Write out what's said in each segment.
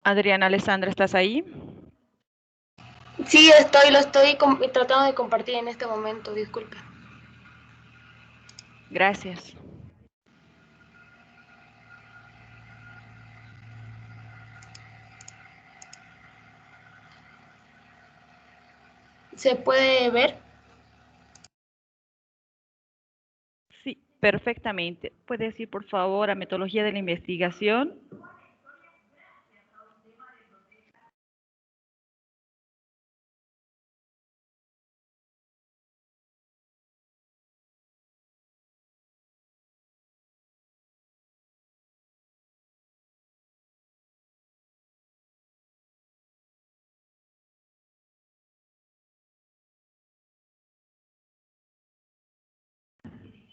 Adriana Alessandra, ¿estás ahí? Sí, lo estoy tratando de compartir en este momento, disculpe. Gracias. ¿Se puede ver? Sí, perfectamente. ¿Puedes ir, por favor, a metodología de la investigación?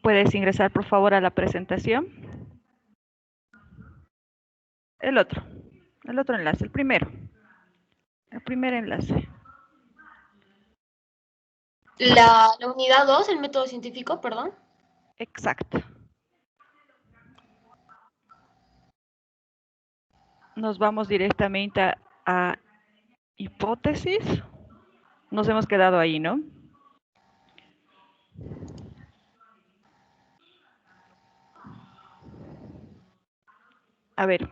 ¿Puedes ingresar, por favor, a la presentación? El otro enlace, el primer enlace. La unidad 2, el método científico, perdón. Exacto. Nos vamos directamente a hipótesis. Nos hemos quedado ahí, ¿no? A ver,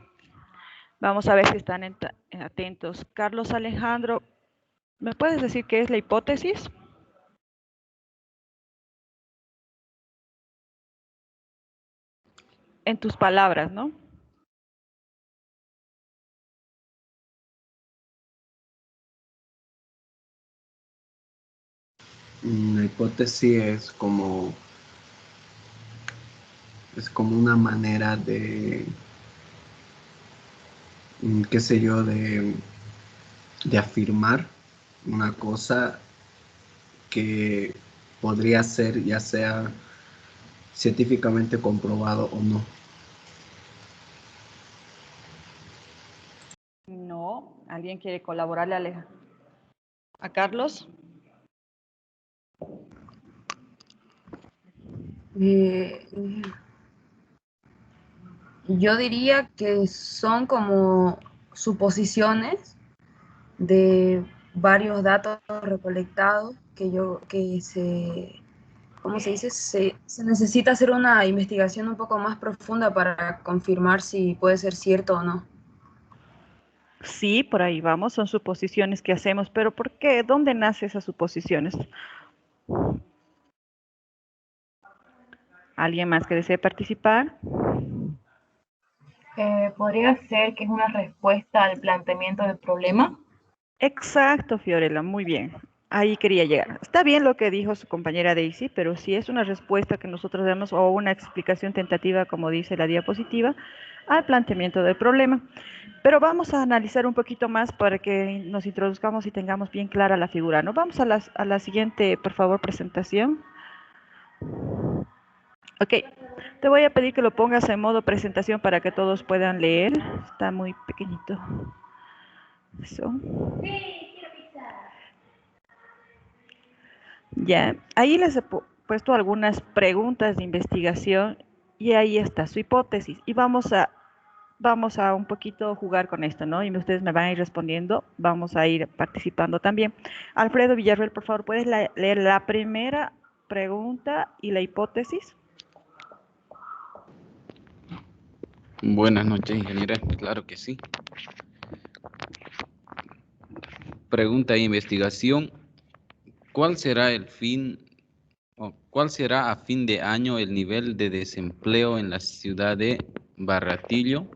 vamos a ver si están atentos. Carlos Alejandro, ¿me puedes decir qué es la hipótesis? En tus palabras, ¿no? La hipótesis es como una manera de, qué sé yo, de afirmar una cosa que podría ser ya sea científicamente comprobado o no. No. ¿Alguien quiere colaborarle a Carlos? Yo diría que son como suposiciones de varios datos recolectados ¿cómo se dice? Se necesita hacer una investigación un poco más profunda para confirmar si puede ser cierto o no. Sí, por ahí vamos, son suposiciones que hacemos, pero ¿por qué? ¿Dónde nacen esas suposiciones? ¿Alguien más que desee participar? Podría ser que es una respuesta al planteamiento del problema. Exacto, Fiorella, muy bien. Ahí quería llegar. Está bien lo que dijo su compañera Daisy, pero si es una respuesta que nosotros damos o una explicación tentativa, como dice la diapositiva, al planteamiento del problema. Pero vamos a analizar un poquito más para que nos introduzcamos y tengamos bien clara la figura, ¿no? Vamos a la siguiente, por favor, presentación. Ok, te voy a pedir que lo pongas en modo presentación para que todos puedan leer. Está muy pequeñito. Eso. Ya, ahí les he puesto algunas preguntas de investigación y ahí está su hipótesis. Y vamos a un poquito jugar con esto, ¿no? Y ustedes me van a ir respondiendo, vamos a ir participando también. Alfredo Villarreal, por favor, ¿puedes leer la primera pregunta y la hipótesis? Buenas noches, ingeniera. Claro que sí. Pregunta de investigación. ¿Cuál será cuál será a fin de año el nivel de desempleo en la ciudad de Barratillo?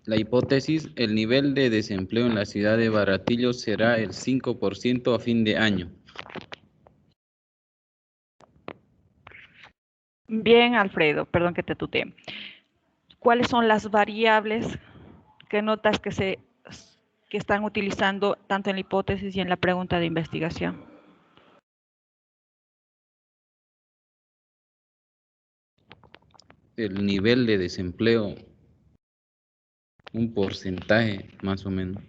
La hipótesis, el nivel de desempleo en la ciudad de Barratillo será el 5% a fin de año. Bien, Alfredo, perdón que te tutee. ¿Cuáles son las variables que notas que están utilizando tanto en la hipótesis y en la pregunta de investigación? el nivel de desempleo, un porcentaje más o menos.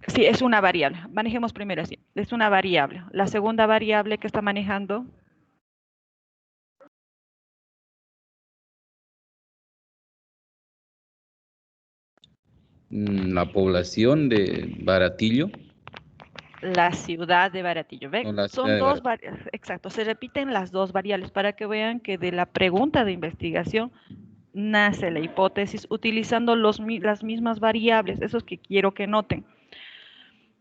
Sí, es una variable. Manejemos primero así. Es una variable. La segunda variable que está manejando, La población de Baratillo la ciudad de Baratillo. ¿Ven? o la ciudad Son de dos Baratillo. variables. Exacto. Se repiten las dos variables para que vean que de la pregunta de investigación nace la hipótesis utilizando las mismas variables. Eso es que quiero que noten.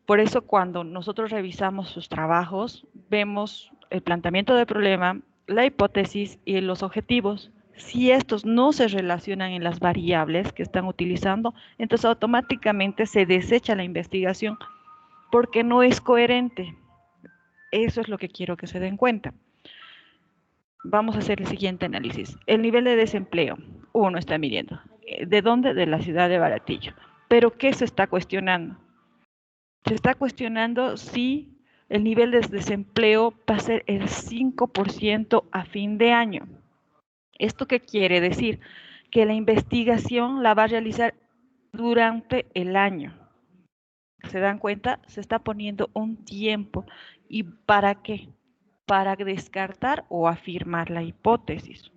Por eso cuando nosotros revisamos sus trabajos, vemos el planteamiento del problema, la hipótesis y los objetivos. Si estos no se relacionan en las variables que están utilizando, entonces automáticamente se desecha la investigación porque no es coherente. Eso es lo que quiero que se den cuenta. Vamos a hacer el siguiente análisis. El nivel de desempleo, uno está midiendo. ¿De dónde? De la ciudad de Baratillo. ¿Pero qué se está cuestionando? Se está cuestionando si el nivel de desempleo va a ser el 5% a fin de año. ¿Esto qué quiere decir? Que la investigación la va a realizar durante el año. ¿Se dan cuenta? Se está poniendo un tiempo. ¿Y para qué? Para descartar o afirmar la hipótesis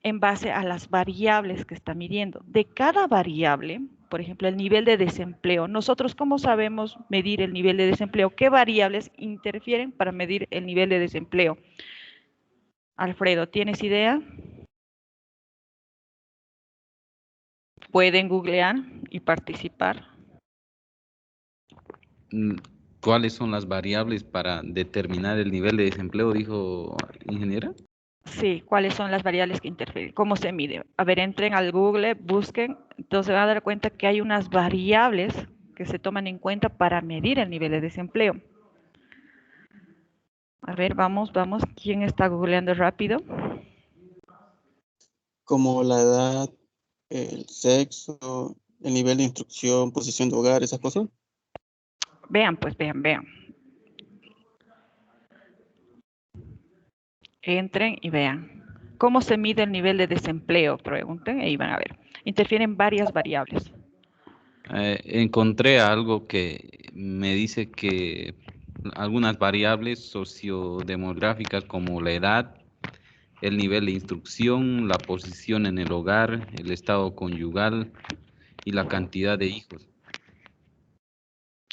en base a las variables que está midiendo. De cada variable, por ejemplo, el nivel de desempleo, nosotros ¿cómo sabemos medir el nivel de desempleo? ¿Qué variables interfieren para medir el nivel de desempleo? Alfredo, ¿tienes idea? Pueden googlear y participar. ¿Cuáles son las variables para determinar el nivel de desempleo, dijo ingeniera? Sí, ¿cuáles son las variables que interfieren? ¿Cómo se mide? A ver, entren al Google, busquen, entonces se van a dar cuenta que hay unas variables que se toman en cuenta para medir el nivel de desempleo. A ver, vamos. ¿Quién está googleando rápido? Como la edad, el sexo, el nivel de instrucción, posición de hogar, esas cosas. Vean, pues, vean. Entren y vean. ¿Cómo se mide el nivel de desempleo? Pregunten y van a ver. Interfieren varias variables. Encontré algo que me dice que algunas variables sociodemográficas como la edad, el nivel de instrucción, la posición en el hogar, el estado conyugal y la cantidad de hijos.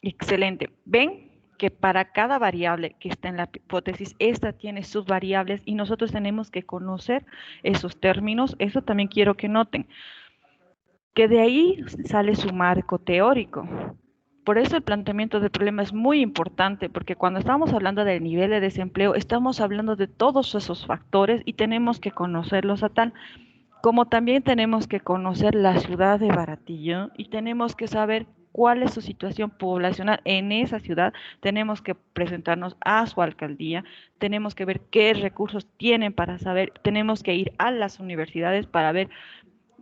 Excelente. ¿Ven? Que para cada variable que está en la hipótesis, esta tiene sus variables y nosotros tenemos que conocer esos términos. Eso también quiero que noten. Que de ahí sale su marco teórico. Por eso el planteamiento del problema es muy importante, porque cuando estamos hablando del nivel de desempleo, estamos hablando de todos esos factores y tenemos que conocerlos a tal, como también tenemos que conocer la ciudad de Baratillo y tenemos que saber cuál es su situación poblacional en esa ciudad, tenemos que presentarnos a su alcaldía, tenemos que ver qué recursos tienen para saber, tenemos que ir a las universidades para ver,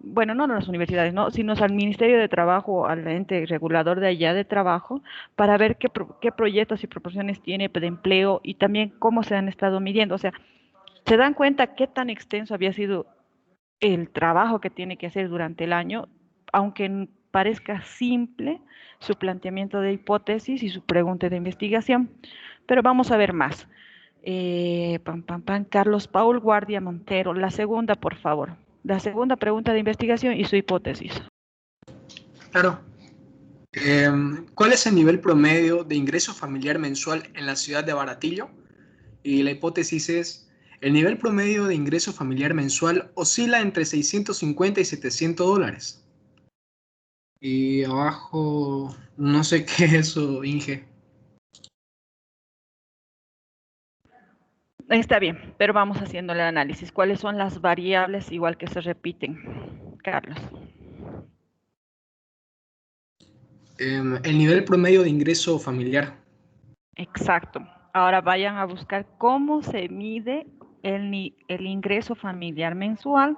bueno, no a las universidades, ¿no? Sino al Ministerio de Trabajo, al ente regulador de allá de trabajo, para ver qué proyectos y proporciones tiene de empleo y también cómo se han estado midiendo. O sea, se dan cuenta qué tan extenso había sido el trabajo que tiene que hacer durante el año, aunque parezca simple su planteamiento de hipótesis y su pregunta de investigación. Pero vamos a ver más. Carlos Paul Guardia Montero, la segunda, por favor. La segunda pregunta de investigación y su hipótesis. Claro. ¿Cuál es el nivel promedio de ingreso familiar mensual en la ciudad de Baratillo? Y la hipótesis es, el nivel promedio de ingreso familiar mensual oscila entre 650 y 700 dólares. Y abajo, no sé qué es eso, Inge. Está bien, pero vamos haciendo el análisis. ¿Cuáles son las variables igual que se repiten? Carlos. El nivel promedio de ingreso familiar. Exacto. Ahora vayan a buscar cómo se mide el ingreso familiar mensual,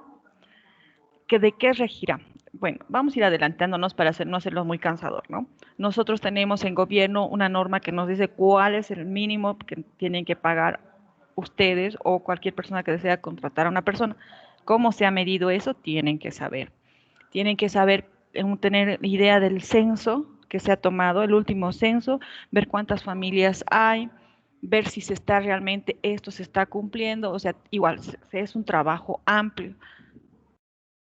que de qué regirá. Bueno, vamos a ir adelantándonos para no hacerlo muy cansador, ¿no? Nosotros tenemos en gobierno una norma que nos dice cuál es el mínimo que tienen que pagar ustedes o cualquier persona que desea contratar a una persona. ¿Cómo se ha medido eso? Tienen que saber. Tienen que saber, tener idea del censo que se ha tomado, el último censo, ver cuántas familias hay, ver si se está realmente, esto se está cumpliendo, o sea, igual, es un trabajo amplio.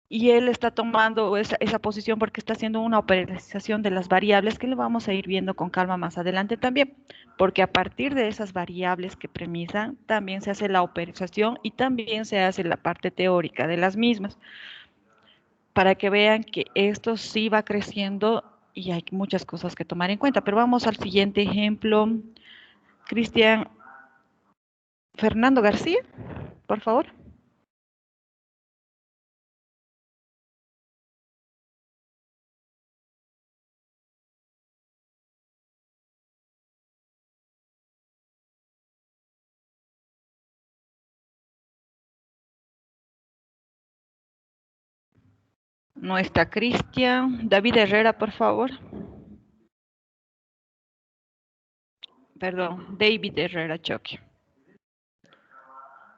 Y él está tomando esa posición porque está haciendo una operación de las variables que le vamos a ir viendo con calma más adelante también, porque a partir de esas variables que premisan, también se hace la operación y también se hace la parte teórica de las mismas, para que vean que esto sí va creciendo y hay muchas cosas que tomar en cuenta. Pero vamos al siguiente ejemplo. Cristian Fernando García, por favor. No está Cristian. David Herrera, por favor. Perdón, David Herrera Choque.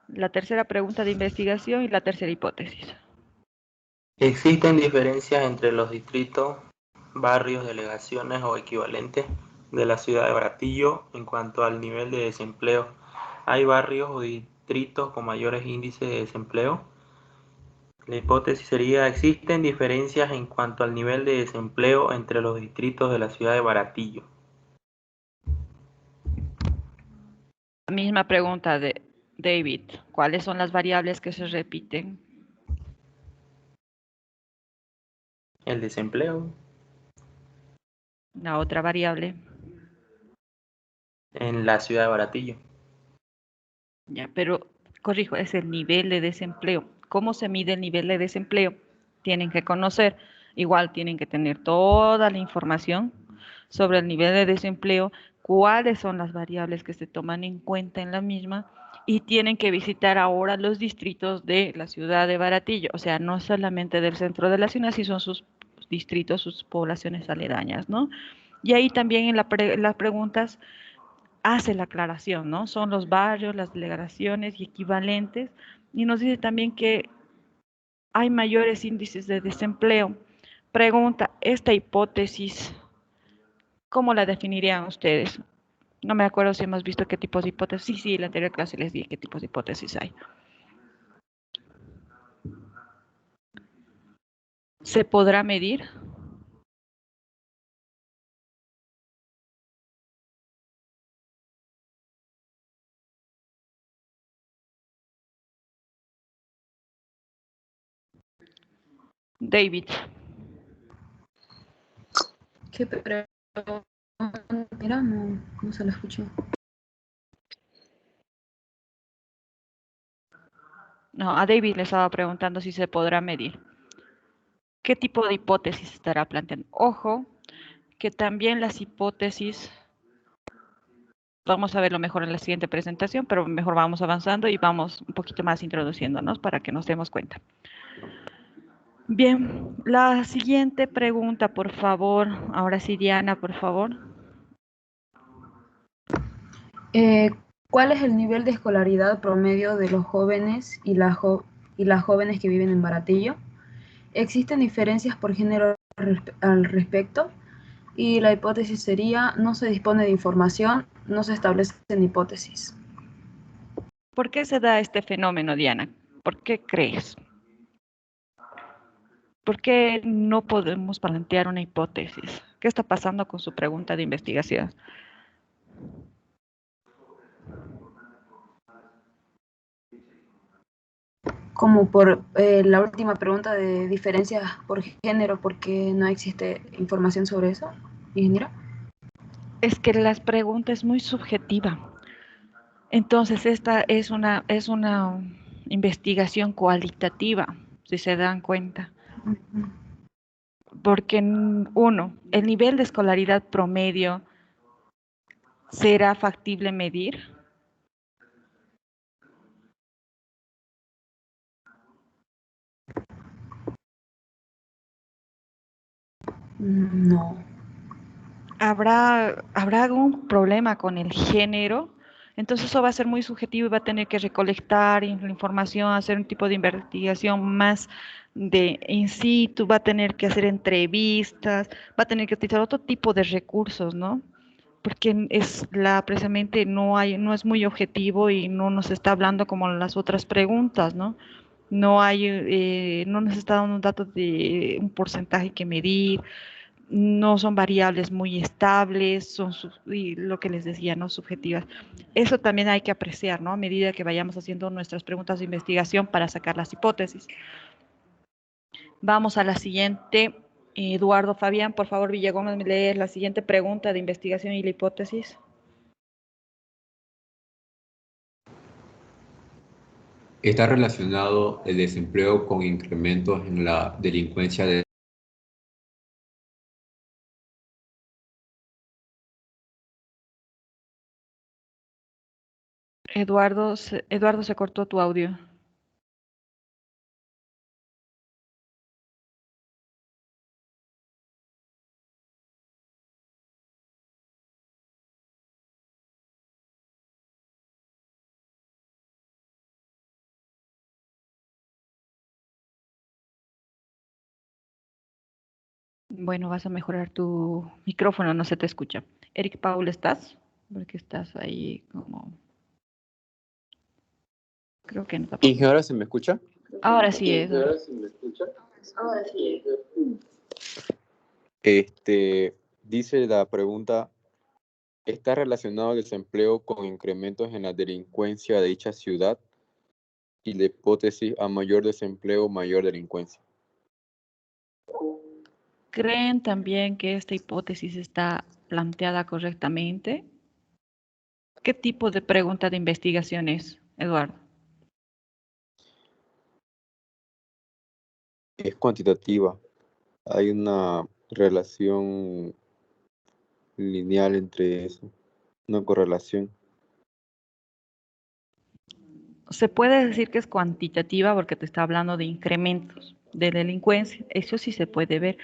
La tercera pregunta de investigación y la tercera hipótesis. ¿Existen diferencias entre los distritos, barrios, delegaciones o equivalentes de la ciudad de Baratillo en cuanto al nivel de desempleo? ¿Hay barrios o distritos con mayores índices de desempleo? La hipótesis sería: ¿existen diferencias en cuanto al nivel de desempleo entre los distritos de la ciudad de Baratillo? La misma pregunta de David. ¿Cuáles son las variables que se repiten? El desempleo. La otra variable. En la ciudad de Baratillo. Ya, pero corrijo, es el nivel de desempleo. ¿Cómo se mide el nivel de desempleo? Tienen que conocer, igual tienen que tener toda la información sobre el nivel de desempleo, cuáles son las variables que se toman en cuenta en la misma y tienen que visitar ahora los distritos de la ciudad de Baratillo, o sea, no solamente del centro de la ciudad, sino son sus distritos, sus poblaciones aledañas, ¿no? Y ahí también en las preguntas hace la aclaración, ¿no? Son los barrios, las delegaciones y equivalentes, y nos dice también que hay mayores índices de desempleo. Pregunta, esta hipótesis, ¿cómo la definirían ustedes? No me acuerdo si hemos visto qué tipos de hipótesis. Sí, sí, en la anterior clase les dije qué tipos de hipótesis hay. ¿Se podrá medir? David. ¿Qué pregunta? Mira, no se lo escuchó. No, a David le estaba preguntando si se podrá medir. ¿Qué tipo de hipótesis estará planteando? Ojo, que también las hipótesis, vamos a verlo mejor en la siguiente presentación, pero mejor vamos avanzando y vamos un poquito más introduciéndonos para que nos demos cuenta. Bien, la siguiente pregunta, por favor. Ahora sí, Diana, por favor. ¿Cuál es el nivel de escolaridad promedio de los jóvenes y las jóvenes que viven en Baratillo? ¿Existen diferencias por género al respecto? Y la hipótesis sería: no se dispone de información, no se establecen hipótesis. ¿Por qué se da este fenómeno, Diana? ¿Por qué crees? ¿Por qué no podemos plantear una hipótesis? ¿Qué está pasando con su pregunta de investigación? Como por la última pregunta de diferencias por género, ¿por qué no existe información sobre eso, ingeniera? Es que la pregunta es muy subjetiva. Entonces, esta es una investigación cualitativa, si se dan cuenta. Porque, uno, el nivel de escolaridad promedio, ¿será factible medir? No. ¿Habrá algún problema con el género? Entonces eso va a ser muy subjetivo y va a tener que recolectar la información, hacer un tipo de investigación más de in situ, va a tener que hacer entrevistas, va a tener que utilizar otro tipo de recursos, ¿no? Porque precisamente no es muy objetivo y no nos está hablando como las otras preguntas, ¿no? No nos está dando un dato de un porcentaje que medir, no son variables muy estables, y lo que les decía, no subjetivas. Eso también hay que apreciar, ¿no? A medida que vayamos haciendo nuestras preguntas de investigación para sacar las hipótesis. Vamos a la siguiente. Eduardo Fabián, por favor, Villagómez, ¿me lees la siguiente pregunta de investigación y la hipótesis? ¿Está relacionado el desempleo con incrementos en la delincuencia de... Eduardo, se cortó tu audio. Bueno, vas a mejorar tu micrófono, no se te escucha. Eric Paul, ¿estás? Porque estás ahí como... Creo que no. ¿Y ahora se me escucha? Ahora sí es. ¿Ahora se me escucha? Ahora sí es. Dice la pregunta, ¿está relacionado el desempleo con incrementos en la delincuencia de dicha ciudad? Y la hipótesis, a mayor desempleo, mayor delincuencia. ¿Creen también que esta hipótesis está planteada correctamente? ¿Qué tipo de pregunta de investigación es, Eduardo? Es cuantitativa. Hay una relación lineal entre eso, una correlación. Se puede decir que es cuantitativa porque te está hablando de incrementos de delincuencia, eso sí se puede ver,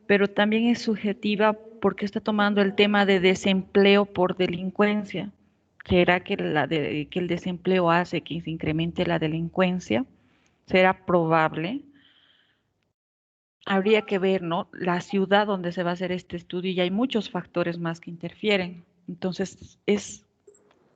pero también es subjetiva porque está tomando el tema de desempleo por delincuencia. ¿Será que el desempleo hace que se incremente la delincuencia? ¿Será probable? Habría que ver, ¿no? La ciudad donde se va a hacer este estudio y hay muchos factores más que interfieren. Entonces, es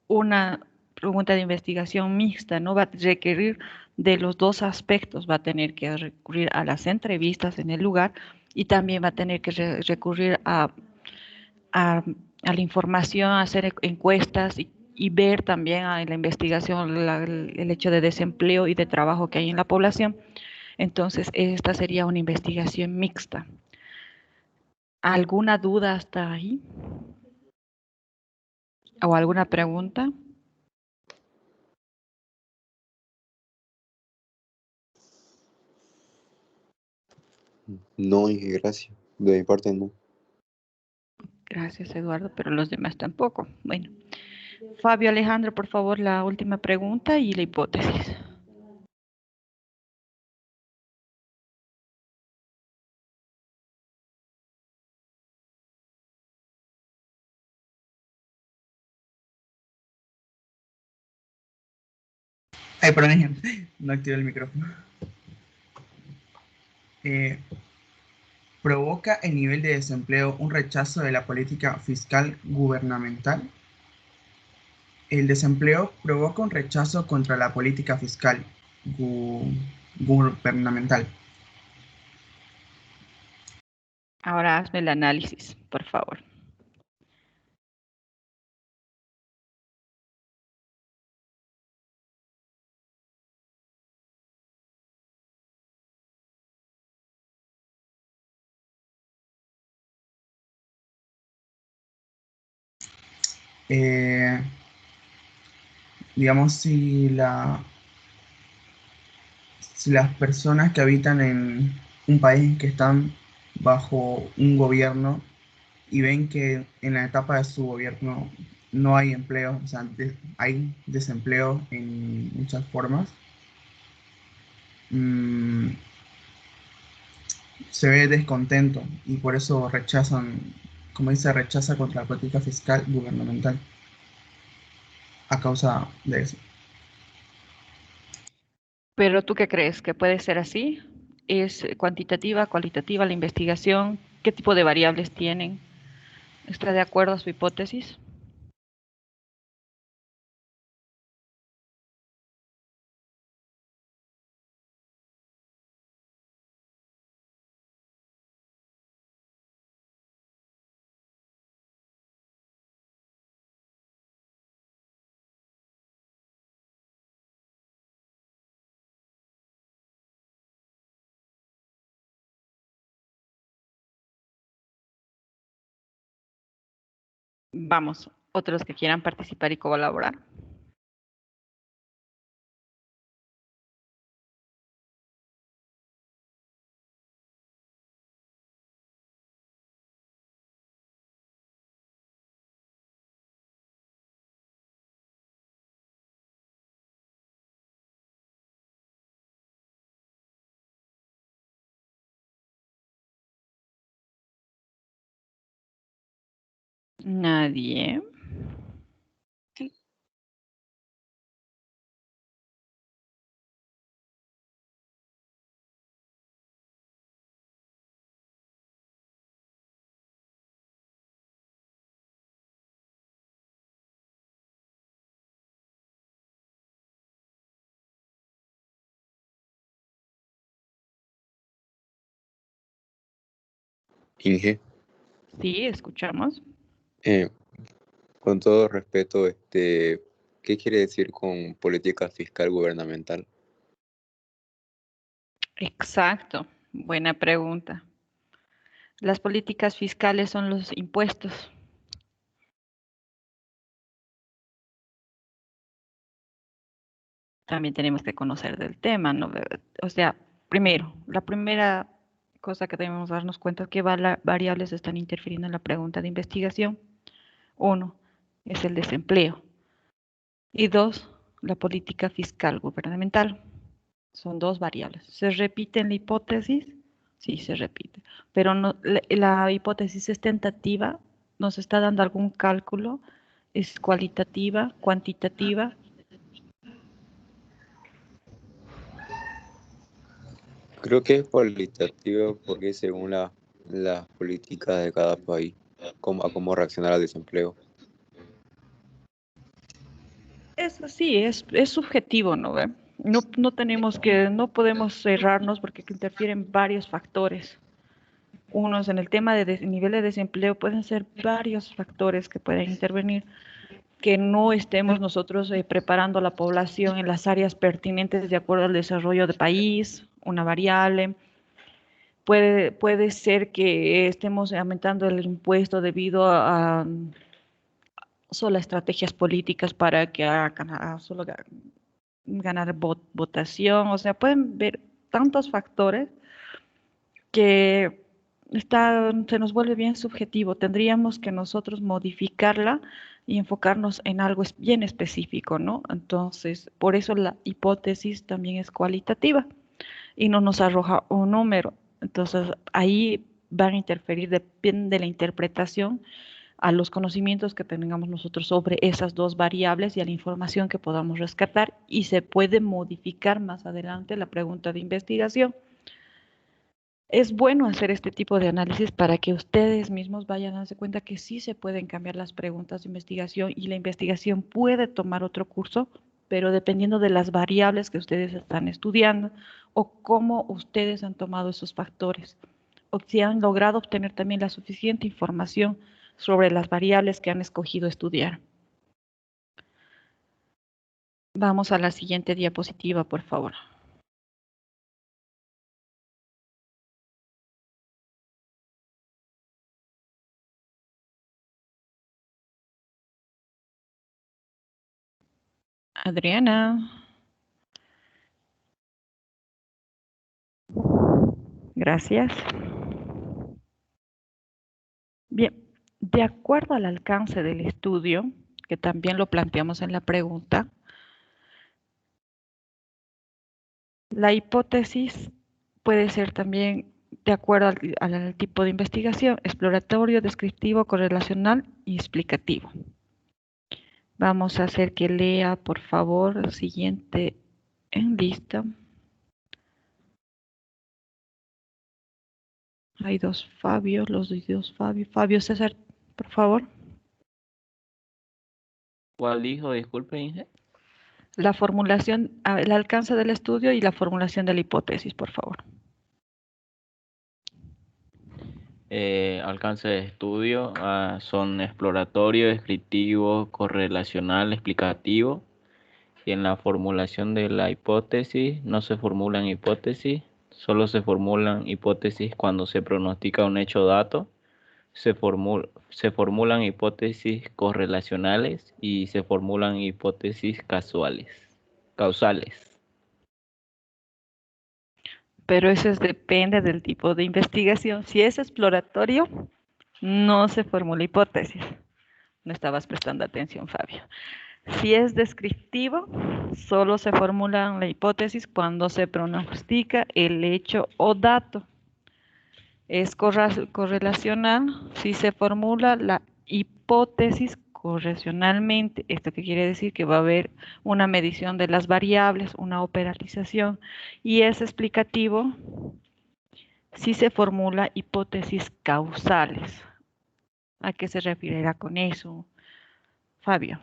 una pregunta de investigación mixta, ¿no? Va a requerir de los dos aspectos, va a tener que recurrir a las entrevistas en el lugar y también va a tener que recurrir a la información, a hacer encuestas y ver también en la investigación el hecho de desempleo y de trabajo que hay en la población. Entonces, esta sería una investigación mixta. ¿Alguna duda hasta ahí? ¿O alguna pregunta? No, gracias. De mi parte no. Gracias, Eduardo, pero los demás tampoco. Bueno, Fabio Alejandro, por favor, la última pregunta y la hipótesis. Ay, perdón, no activé el micrófono. ¿Provoca el nivel de desempleo un rechazo de la política fiscal gubernamental? El desempleo provoca un rechazo contra la política fiscal gubernamental. Ahora hazme el análisis, por favor. Digamos, si las personas que habitan en un país que están bajo un gobierno y ven que en la etapa de su gobierno no hay empleo, o sea, hay desempleo en muchas formas, se ve descontento y por eso rechazan, como dice, rechaza contra la política fiscal gubernamental. a causa de eso. Pero ¿tú qué crees? ¿Que puede ser así? ¿Es cuantitativa, cualitativa la investigación? ¿Qué tipo de variables tienen? ¿Está de acuerdo a su hipótesis? Vamos, otros que quieran participar y colaborar. Nadie. Inge, Sí, escuchamos. eh, con todo respeto, ¿qué quiere decir con política fiscal gubernamental? Exacto. Buena pregunta. Las políticas fiscales son los impuestos. También tenemos que conocer del tema, ¿no? O sea, primero, la primera cosa que debemos darnos cuenta es que variables están interfiriendo en la pregunta de investigación. Uno, es el desempleo. Y dos, la política fiscal gubernamental. Son dos variables. ¿Se repite en la hipótesis? Sí, se repite. Pero no, la hipótesis es tentativa, nos está dando algún cálculo, es cualitativa, cuantitativa. Creo que es cualitativo porque según las políticas de cada país, cómo reaccionar al desempleo. Eso sí, es subjetivo, ¿no ve? No podemos cerrarnos porque interfieren varios factores. Unos en el tema de nivel de desempleo pueden ser varios factores que pueden intervenir, que no estemos nosotros preparando a la población en las áreas pertinentes de acuerdo al desarrollo del país, una variable. Puede ser que estemos aumentando el impuesto debido a solo estrategias políticas para que solo ganar votación. O sea, pueden ver tantos factores que se nos vuelve bien subjetivo. Tendríamos que nosotros modificarla y enfocarnos en algo bien específico, ¿no? Entonces, por eso la hipótesis también es cualitativa y no nos arroja un número. Entonces, ahí van a interferir, depende de la interpretación, a los conocimientos que tengamos nosotros sobre esas dos variables y a la información que podamos rescatar, y se puede modificar más adelante la pregunta de investigación. Es bueno hacer este tipo de análisis para que ustedes mismos vayan a darse cuenta que sí se pueden cambiar las preguntas de investigación y la investigación puede tomar otro curso, pero dependiendo de las variables que ustedes están estudiando o cómo ustedes han tomado esos factores, o si han logrado obtener también la suficiente información sobre las variables que han escogido estudiar. Vamos a la siguiente diapositiva, por favor. Adriana. Gracias. Bien, de acuerdo al alcance del estudio, que también lo planteamos en la pregunta, la hipótesis puede ser también de acuerdo al tipo de investigación: exploratorio, descriptivo, correlacional y explicativo. Vamos a hacer que lea, por favor, el siguiente en lista. Hay dos Fabios, los dos Fabios. Fabio César, por favor. ¿Cuál dijo? Disculpe, Inge. La formulación, el alcance del estudio y la formulación de la hipótesis, por favor. Alcance de estudio son exploratorio, descriptivo, correlacional, explicativo. Y en la formulación de la hipótesis no se formulan hipótesis, solo se formulan hipótesis cuando se pronostica un hecho dato. Se formulan hipótesis correlacionales y se formulan hipótesis causales. Pero eso depende del tipo de investigación. Si es exploratorio, no se formula hipótesis. No estabas prestando atención, Fabio. Si es descriptivo, solo se formula la hipótesis cuando se pronostica el hecho o dato. Es correlacional si se formula la hipótesis correlacionalmente. ¿Esto qué quiere decir? Que va a haber una medición de las variables, una operalización. Y es explicativo si se formula hipótesis causales. ¿A qué se referirá con eso, Fabio?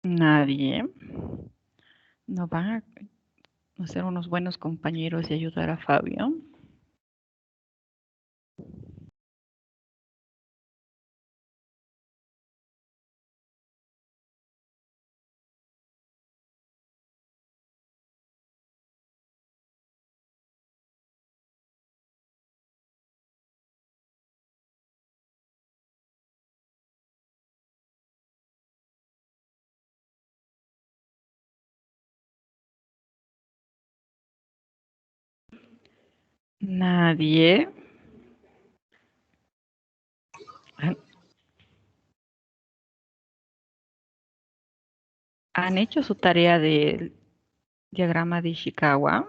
Nadie. ¿No van a ser unos buenos compañeros y ayudar a Fabio? Nadie. ¿Han hecho su tarea del diagrama de Ishikawa?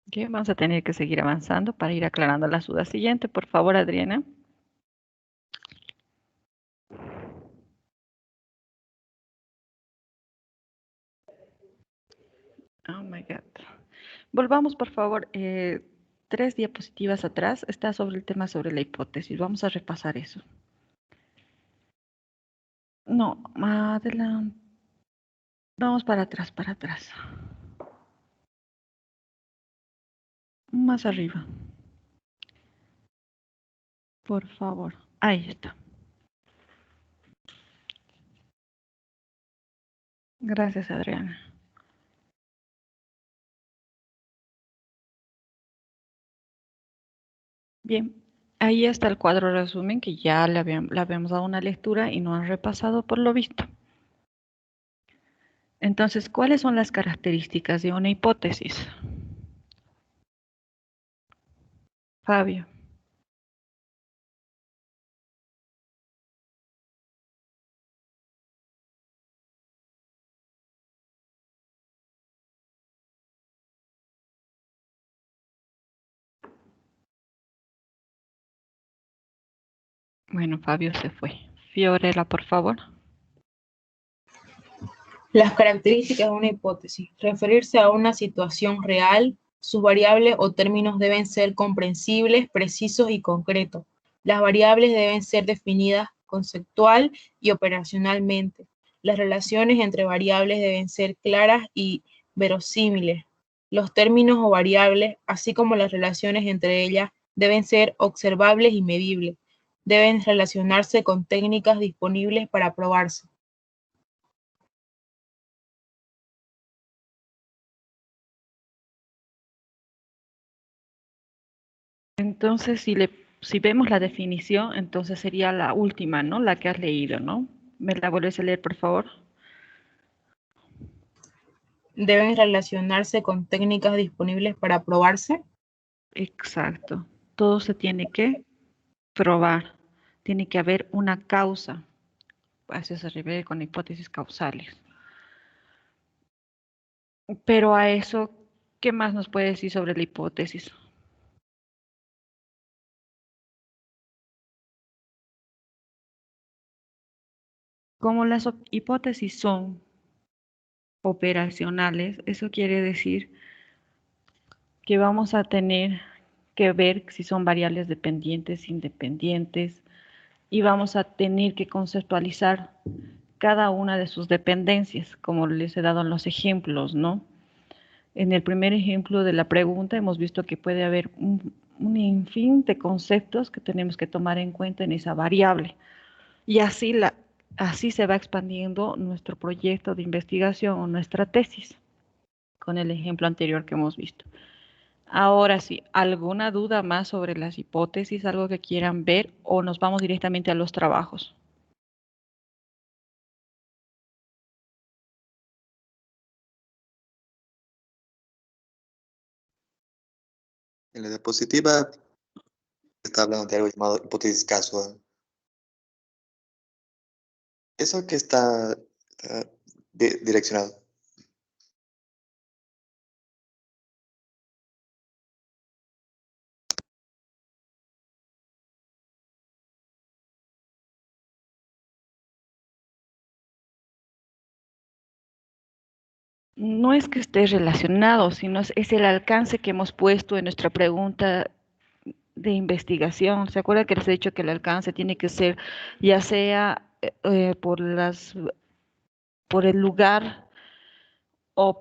Ok, vamos a tener que seguir avanzando para ir aclarando la duda siguiente. Por favor, Adriana. Oh my God. Volvamos, por favor, 3 diapositivas atrás. Está sobre el tema sobre la hipótesis. Vamos a repasar eso. No, adelante. Vamos para atrás, para atrás. Más arriba. Por favor. Ahí está. Gracias, Adriana. Bien, ahí está el cuadro resumen que ya le habíamos dado una lectura y no han repasado por lo visto. Entonces, ¿cuáles son las características de una hipótesis? Fabio. Bueno, Fabio se fue. Fiorella, por favor. Las características de una hipótesis. Referirse a una situación real, sus variables o términos deben ser comprensibles, precisos y concretos. Las variables deben ser definidas conceptual y operacionalmente. Las relaciones entre variables deben ser claras y verosímiles. Los términos o variables, así como las relaciones entre ellas, deben ser observables y medibles. Deben relacionarse con técnicas disponibles para probarse. Entonces, si vemos la definición, entonces sería la última, ¿no? La que has leído, ¿no? ¿Me la vuelves a leer, por favor? Deben relacionarse con técnicas disponibles para probarse. Exacto. Todo se tiene que probar. Tiene que haber una causa. A eso se refiere con hipótesis causales. Pero a eso, ¿qué más nos puede decir sobre la hipótesis? Como las hipótesis son operacionales, eso quiere decir que vamos a tener que ver si son variables dependientes, independientes, y vamos a tener que conceptualizar cada una de sus dependencias, como les he dado en los ejemplos, ¿no? En el primer ejemplo de la pregunta hemos visto que puede haber un sinfín de conceptos que tenemos que tomar en cuenta en esa variable. Y así se va expandiendo nuestro proyecto de investigación o nuestra tesis, con el ejemplo anterior que hemos visto. Ahora sí, ¿alguna duda más sobre las hipótesis, algo que quieran ver, o nos vamos directamente a los trabajos? En la diapositiva está hablando de algo llamado hipótesis casual. ¿Eso que está direccionado? No es que esté relacionado, sino es el alcance que hemos puesto en nuestra pregunta de investigación. ¿Se acuerda que les he dicho que el alcance tiene que ser ya sea por el lugar o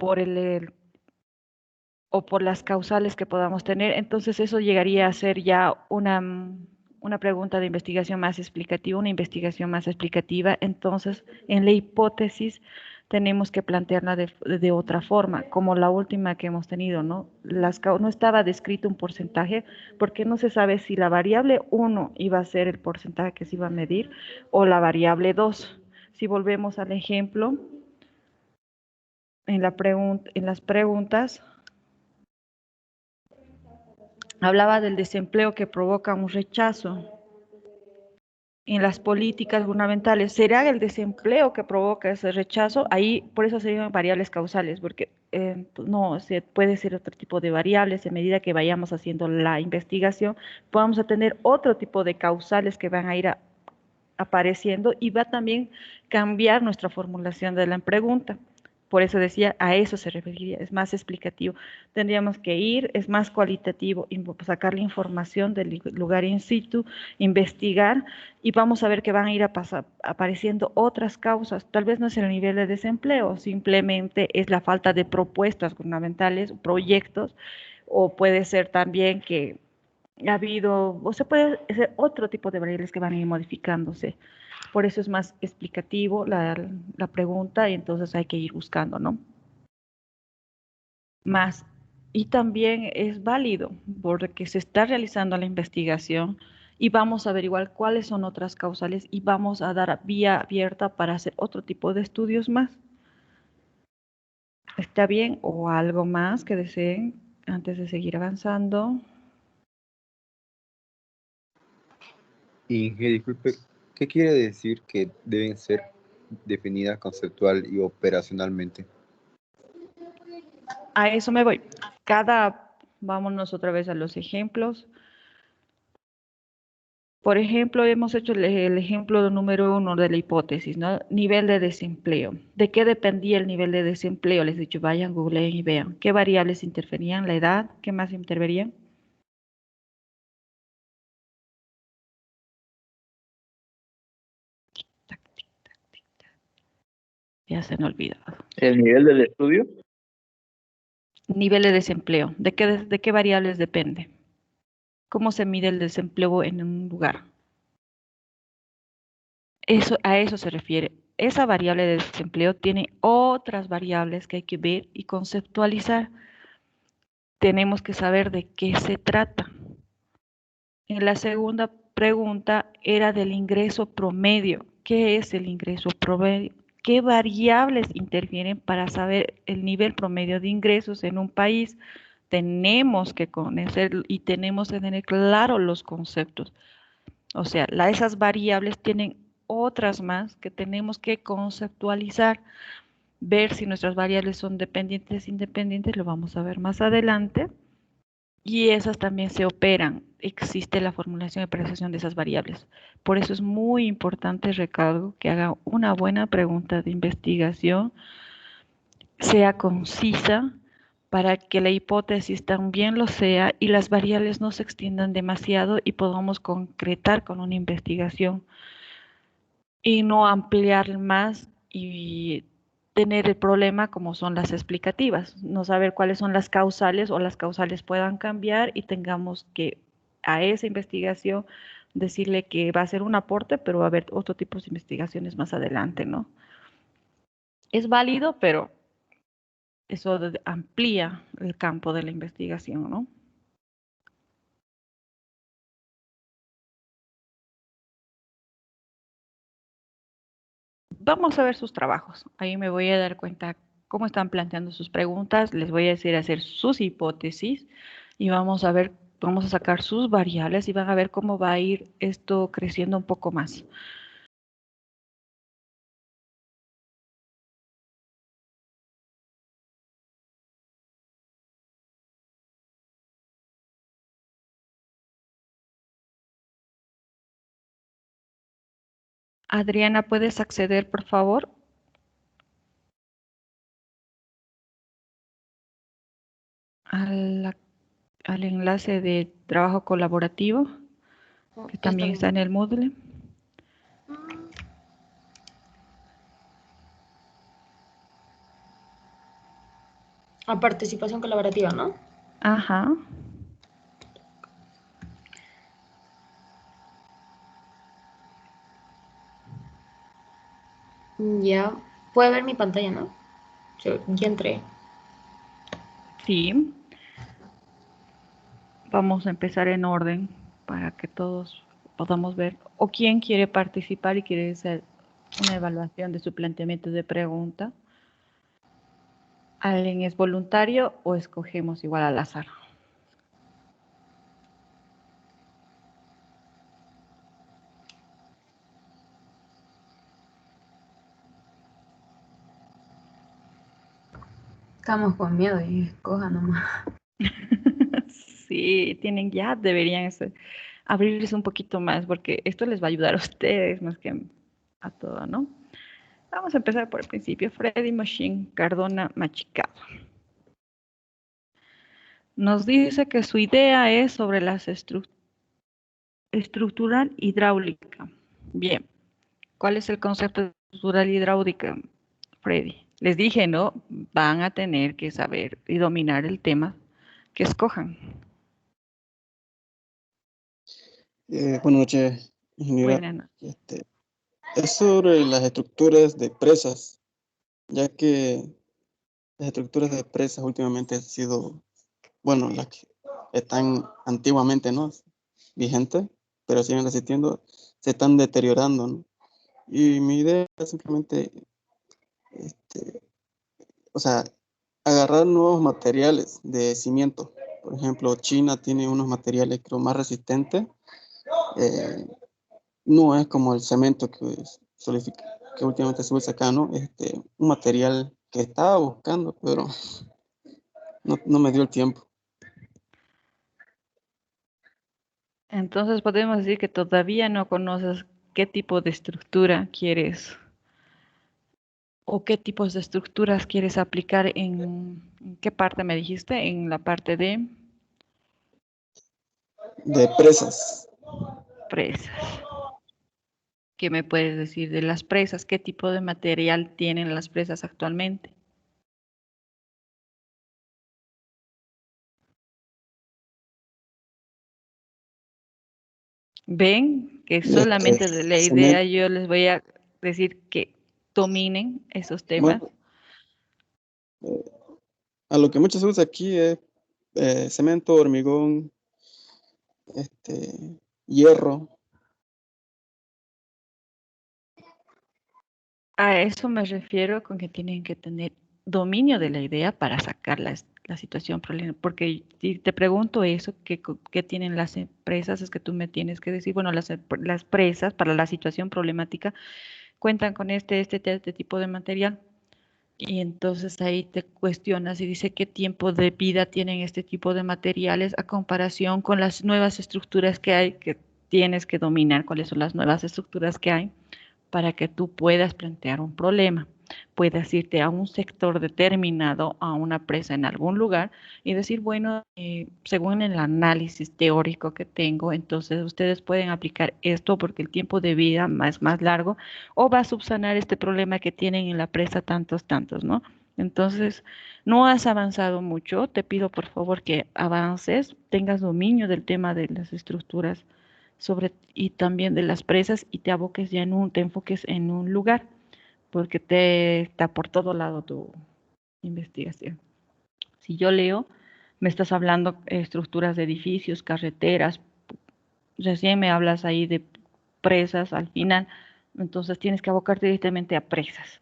o por las causales que podamos tener? Entonces eso llegaría a ser ya una pregunta de investigación más explicativa, una investigación más explicativa. Entonces, en la hipótesis tenemos que plantearla de otra forma, como la última que hemos tenido, ¿no? No estaba descrito un porcentaje porque no se sabe si la variable 1 iba a ser el porcentaje que se iba a medir o la variable 2. Si volvemos al ejemplo, en las preguntas, hablaba del desempleo que provoca un rechazo en las políticas gubernamentales. ¿Será el desempleo que provoca ese rechazo? Ahí, por eso serían variables causales, porque no, puede ser otro tipo de variables. En medida que vayamos haciendo la investigación, vamos a tener otro tipo de causales que van a ir apareciendo y va también cambiar nuestra formulación de la pregunta. Por eso decía, a eso se referiría, es más explicativo. Tendríamos que ir, es más cualitativo, sacar la información del lugar in situ, investigar, y vamos a ver que van a ir apareciendo otras causas. Tal vez no es el nivel de desempleo, simplemente es la falta de propuestas gubernamentales, proyectos, o puede ser también que ha habido, o se puede ser otro tipo de variables que van a ir modificándose. Por eso es más explicativo la pregunta y entonces hay que ir buscando, ¿no? Más. Y también es válido porque se está realizando la investigación y vamos a averiguar cuáles son otras causales y vamos a dar vía abierta para hacer otro tipo de estudios más. ¿Está bien? ¿O algo más que deseen antes de seguir avanzando? Inge, disculpe, ¿qué quiere decir que deben ser definidas conceptual y operacionalmente? A eso me voy. Vámonos otra vez a los ejemplos. Por ejemplo, hemos hecho el ejemplo número 1 de la hipótesis, ¿no? Nivel de desempleo. ¿De qué dependía el nivel de desempleo? Les he dicho, vayan, googleen y vean. ¿Qué variables interferían? ¿La edad? ¿Qué más interferían? Ya se me ha olvidado. ¿El nivel del estudio? Nivel de desempleo. ¿De qué variables depende? ¿Cómo se mide el desempleo en un lugar? A eso se refiere. Esa variable de desempleo tiene otras variables que hay que ver y conceptualizar. Tenemos que saber de qué se trata. En la segunda pregunta era del ingreso promedio. ¿Qué es el ingreso promedio? ¿Qué variables interfieren para saber el nivel promedio de ingresos en un país? Tenemos que conocer y tenemos que tener claro los conceptos. O sea, esas variables tienen otras más que tenemos que conceptualizar, ver si nuestras variables son dependientes, independientes, lo vamos a ver más adelante. Y esas también se operan. Existe la formulación y apreciación de esas variables. Por eso es muy importante, recalco, que haga una buena pregunta de investigación, sea concisa, para que la hipótesis también lo sea y las variables no se extiendan demasiado y podamos concretar con una investigación y no ampliar más y tener el problema como son las explicativas, no saber cuáles son las causales o las causales puedan cambiar y tengamos que a esa investigación decirle que va a ser un aporte, pero va a haber otro tipo de investigaciones más adelante, ¿no? Es válido, pero eso amplía el campo de la investigación, ¿no? Vamos a ver sus trabajos. Ahí me voy a dar cuenta cómo están planteando sus preguntas. Les voy a decir hacer sus hipótesis y vamos a ver, vamos a sacar sus variables y van a ver cómo va a ir esto creciendo un poco más. Adriana, ¿puedes acceder, por favor? Al enlace de trabajo colaborativo, que también está en el Moodle. A participación colaborativa, ¿no? Ajá. Ya. Puede ver mi pantalla, ¿no? Yo ya entré. Sí. Vamos a empezar en orden para que todos podamos ver. ¿O quién quiere participar y quiere hacer una evaluación de su planteamiento de pregunta? ¿Alguien es voluntario o escogemos igual al azar? Estamos con miedo y escoja nomás. Sí, deberían abrirse un poquito más porque esto les va a ayudar a ustedes más que a todo, ¿no? Vamos a empezar por el principio. Freddy Machine Cardona Machicado. Nos dice que su idea es sobre las estructural hidráulica. Bien. ¿Cuál es el concepto de estructural hidráulica, Freddy? Les dije, ¿no? Van a tener que saber y dominar el tema que escojan. Buenas noches, ingeniera. Buenas noches. Es sobre las estructuras de presas, ya que las estructuras de presas últimamente han sido, bueno, las que están antiguamente, ¿no? Vigentes, pero siguen resistiendo, se están deteriorando, ¿no? Y mi idea es simplemente, o sea, agarrar nuevos materiales de cimiento. Por ejemplo, China tiene unos materiales creo más resistentes. No es como el cemento que últimamente se usa acá, ¿no? Un material que estaba buscando, pero no me dio el tiempo. Entonces podemos decir que todavía no conoces qué tipo de estructura quieres o qué tipos de estructuras quieres aplicar ¿en qué parte me dijiste? En la parte de presas. Presas. ¿Qué me puedes decir de las presas? ¿Qué tipo de material tienen las presas actualmente? Ven que solamente de la idea yo les voy a decir que dominen esos temas. Bueno, a lo que mucho se usa aquí es cemento, hormigón, hierro. A eso me refiero con que tienen que tener dominio de la idea para sacar la situación problema. Porque si te pregunto eso, ¿qué tienen las empresas? Es que tú me tienes que decir, bueno, las presas para la situación problemática cuentan con este tipo de material. Y entonces ahí te cuestionas y dice qué tiempo de vida tienen este tipo de materiales a comparación con las nuevas estructuras que hay, que tienes que dominar cuáles son las nuevas estructuras que hay para que tú puedas plantear un problema. Puedes irte a un sector determinado, a una presa en algún lugar y decir, bueno, según el análisis teórico que tengo, entonces ustedes pueden aplicar esto porque el tiempo de vida es más largo o va a subsanar este problema que tienen en la presa tantos, ¿no? Entonces, no has avanzado mucho. Te pido por favor que avances, tengas dominio del tema de las estructuras y también de las presas y te aboques ya te enfoques en un lugar, porque está por todo lado tu investigación. Si yo leo, me estás hablando estructuras de edificios, carreteras, recién me hablas ahí de presas al final, entonces tienes que abocarte directamente a presas.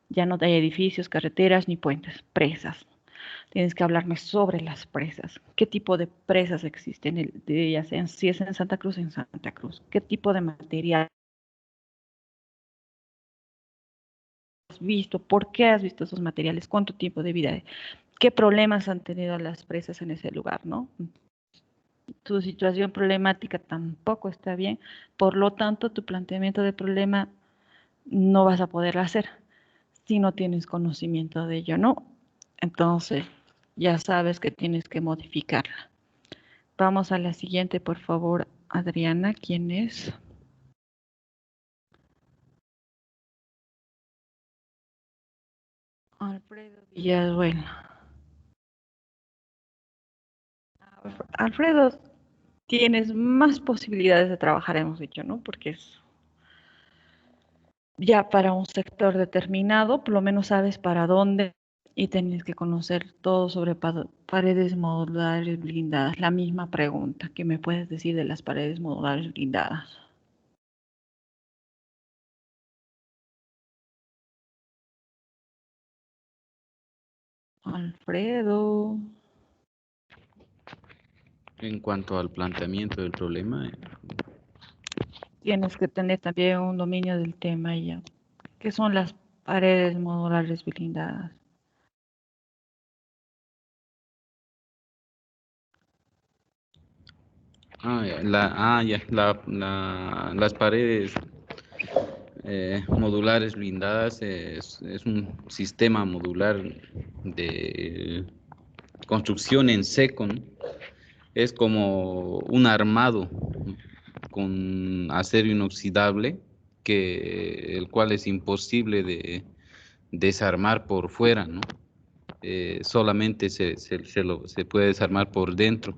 Ya no hay edificios, carreteras ni puentes, presas. Tienes que hablarme sobre las presas. ¿Qué tipo de presas existen? Si es en Santa Cruz, en Santa Cruz. ¿Qué tipo de material has visto? ¿Por qué has visto esos materiales? ¿Cuánto tiempo de vida hay? ¿Qué problemas han tenido las presas en ese lugar, no? Tu situación problemática tampoco está bien, por lo tanto, tu planteamiento de problema no vas a poder hacer si no tienes conocimiento de ello, ¿no? Entonces, ya sabes que tienes que modificarla. Vamos a la siguiente, por favor, Adriana. ¿Quién es? Alfredo Villaduel. Alfredo, tienes más posibilidades de trabajar, hemos dicho, ¿no? Porque es ya para un sector determinado, por lo menos sabes para dónde y tienes que conocer todo sobre paredes modulares blindadas. La misma pregunta, ¿qué me puedes decir de las paredes modulares blindadas? Alfredo. En cuanto al planteamiento del problema, Tienes que tener también un dominio del tema ya. ¿Qué son las paredes modulares blindadas? las paredes modulares blindadas es un sistema modular de construcción en seco, ¿no? Es como un armado con acero inoxidable, el cual es imposible de desarmar por fuera, ¿no? Solamente se puede desarmar por dentro.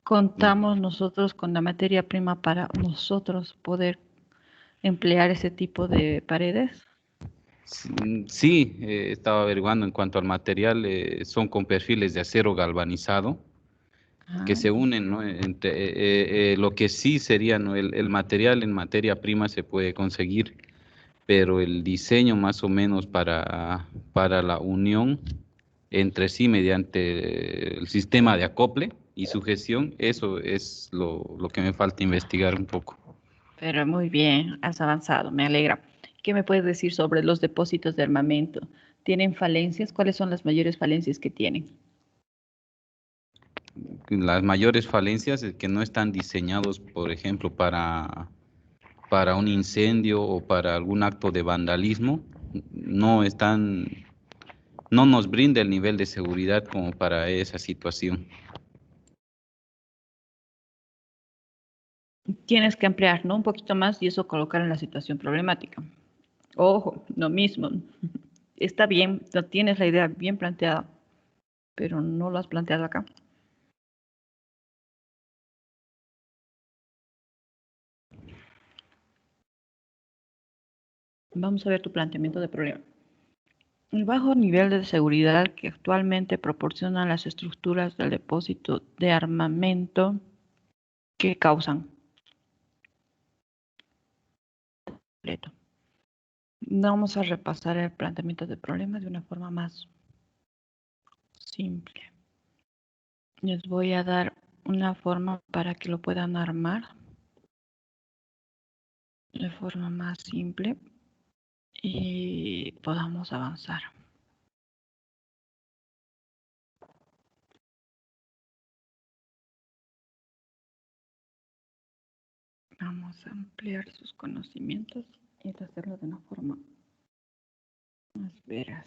Contamos nosotros con la materia prima para nosotros poder emplear ese tipo de paredes. Sí, estaba averiguando en cuanto al material, son con perfiles de acero galvanizado que se unen, ¿no? Lo que sí sería, ¿no? El material en materia prima se puede conseguir, pero el diseño más o menos para la unión entre sí mediante el sistema de acople y sujeción, eso es lo que me falta investigar un poco. Pero muy bien, has avanzado, me alegra. ¿Qué me puedes decir sobre los depósitos de armamento? ¿Tienen falencias? ¿Cuáles son las mayores falencias que tienen? Las mayores falencias es que no están diseñados, por ejemplo, para un incendio o para algún acto de vandalismo. No están, no nos brinda el nivel de seguridad como para esa situación. Tienes que ampliar, ¿no? Un poquito más y eso colocar en la situación problemática. Ojo, lo mismo. Está bien, no tienes la idea bien planteada, pero no lo has planteado acá. Vamos a ver tu planteamiento de problema. El bajo nivel de seguridad que actualmente proporcionan las estructuras del depósito de armamento que causan. Vamos a repasar el planteamiento de problemas de una forma más simple. Les voy a dar una forma para que lo puedan armar de forma más simple y podamos avanzar. Vamos a ampliar sus conocimientos y hacerlo de una forma más veraz.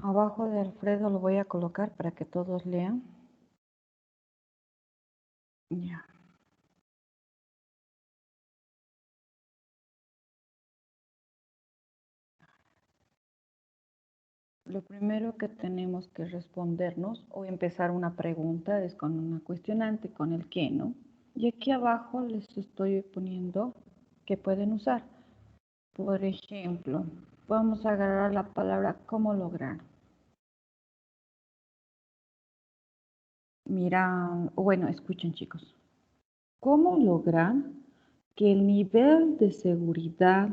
Abajo de Alfredo lo voy a colocar para que todos lean. Ya. Lo primero que tenemos que respondernos o empezar una pregunta es con una cuestionante, con el qué, ¿no? Y aquí abajo les estoy poniendo que pueden usar. Por ejemplo, vamos a agarrar la palabra cómo lograr. Mira, bueno, escuchen chicos. ¿Cómo lograr que el nivel de seguridad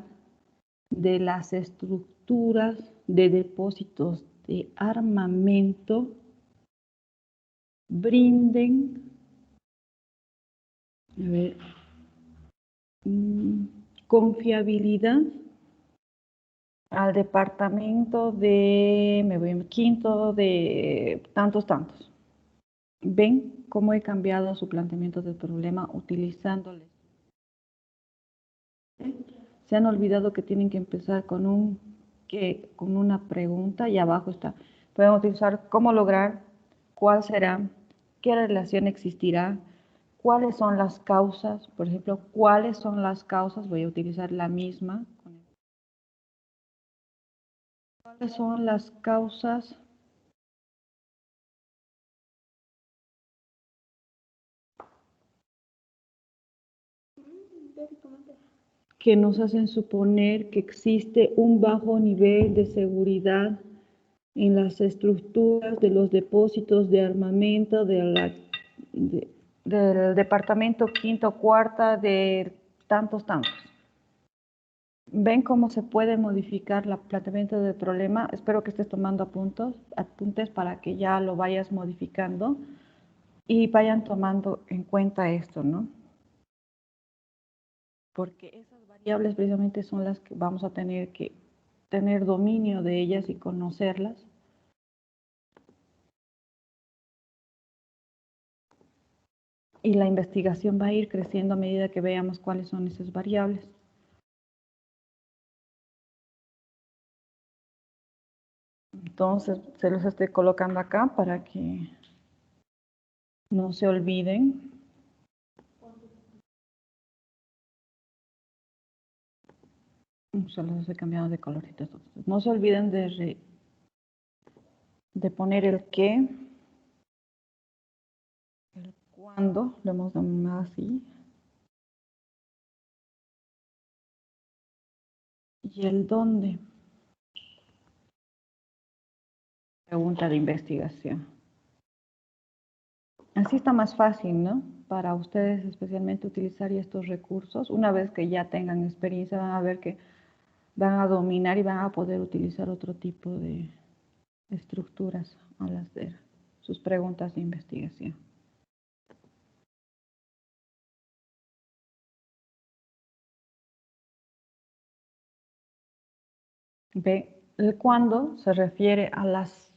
de las estructuras de depósitos de armamento brinden, a ver, confiabilidad al departamento de, me voy en quinto de tantos? ¿Ven cómo he cambiado su planteamiento del problema utilizándoles? Se han olvidado que tienen que empezar con con una pregunta y abajo está. Podemos utilizar cómo lograr, cuál será, qué relación existirá, cuáles son las causas, por ejemplo, cuáles son las causas, voy a utilizar la misma. ¿Cuáles son las causas que nos hacen suponer que existe un bajo nivel de seguridad en las estructuras de los depósitos de armamento del departamento quinto, cuarta, de tantos? ¿Ven cómo se puede modificar el planteamiento del problema? Espero que estés tomando apuntes para que ya lo vayas modificando y vayan tomando en cuenta esto, ¿no? Porque esas variables precisamente son las que vamos a tener que tener dominio de ellas y conocerlas. Y la investigación va a ir creciendo a medida que veamos cuáles son esas variables. Entonces, se los estoy colocando acá para que no se olviden. Se los estoy cambiando de coloritos. No se olviden de poner el qué, el cuándo, lo hemos denominado así, y el dónde. Pregunta de investigación. Así está más fácil, ¿no? Para ustedes especialmente utilizar estos recursos. Una vez que ya tengan experiencia, van a ver que van a dominar y van a poder utilizar otro tipo de estructuras al hacer sus preguntas de investigación. Ve, el cuándo se refiere a las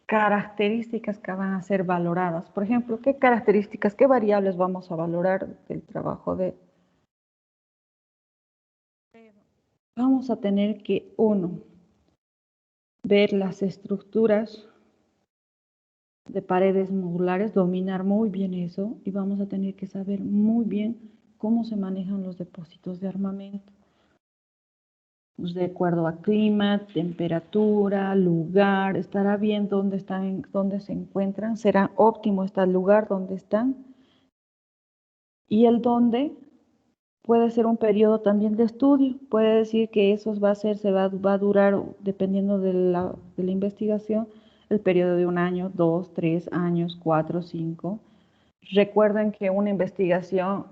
características que van a ser valoradas. Por ejemplo, ¿qué características, qué variables vamos a valorar del trabajo de? Vamos a tener que, uno, ver las estructuras de paredes modulares, dominar muy bien eso, y vamos a tener que saber muy bien cómo se manejan los depósitos de armamento. Pues de acuerdo a clima, temperatura, lugar, estará bien dónde están, dónde se encuentran, será óptimo este el lugar donde están, y el dónde puede ser un periodo también de estudio, puede decir que eso va a durar, dependiendo de la investigación, el periodo de 1 año, 2, 3 años, 4, 5. Recuerden que una investigación,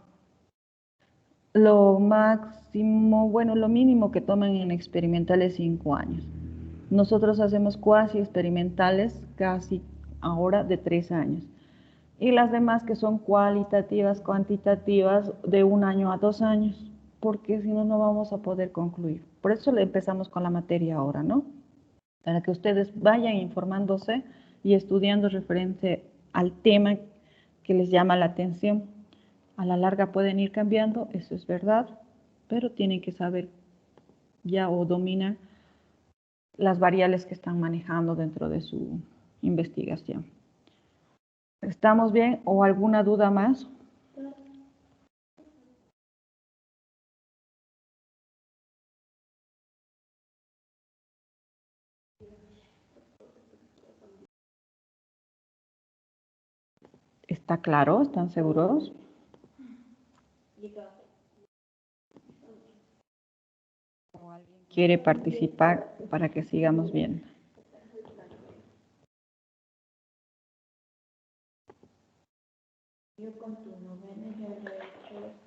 lo máximo, bueno, lo mínimo que toman en experimental es 5 años. Nosotros hacemos cuasi experimentales casi ahora de 3 años. Y las demás que son cualitativas, cuantitativas, de 1 año a 2 años, porque si no, no vamos a poder concluir. Por eso le empezamos con la materia ahora, ¿no? Para que ustedes vayan informándose y estudiando referente al tema que les llama la atención. A la larga pueden ir cambiando, eso es verdad, pero tienen que saber ya o dominar las variables que están manejando dentro de su investigación. ¿Estamos bien? ¿O alguna duda más? ¿Está claro? ¿Están seguros? ¿O alguien quiere participar para que sigamos bien?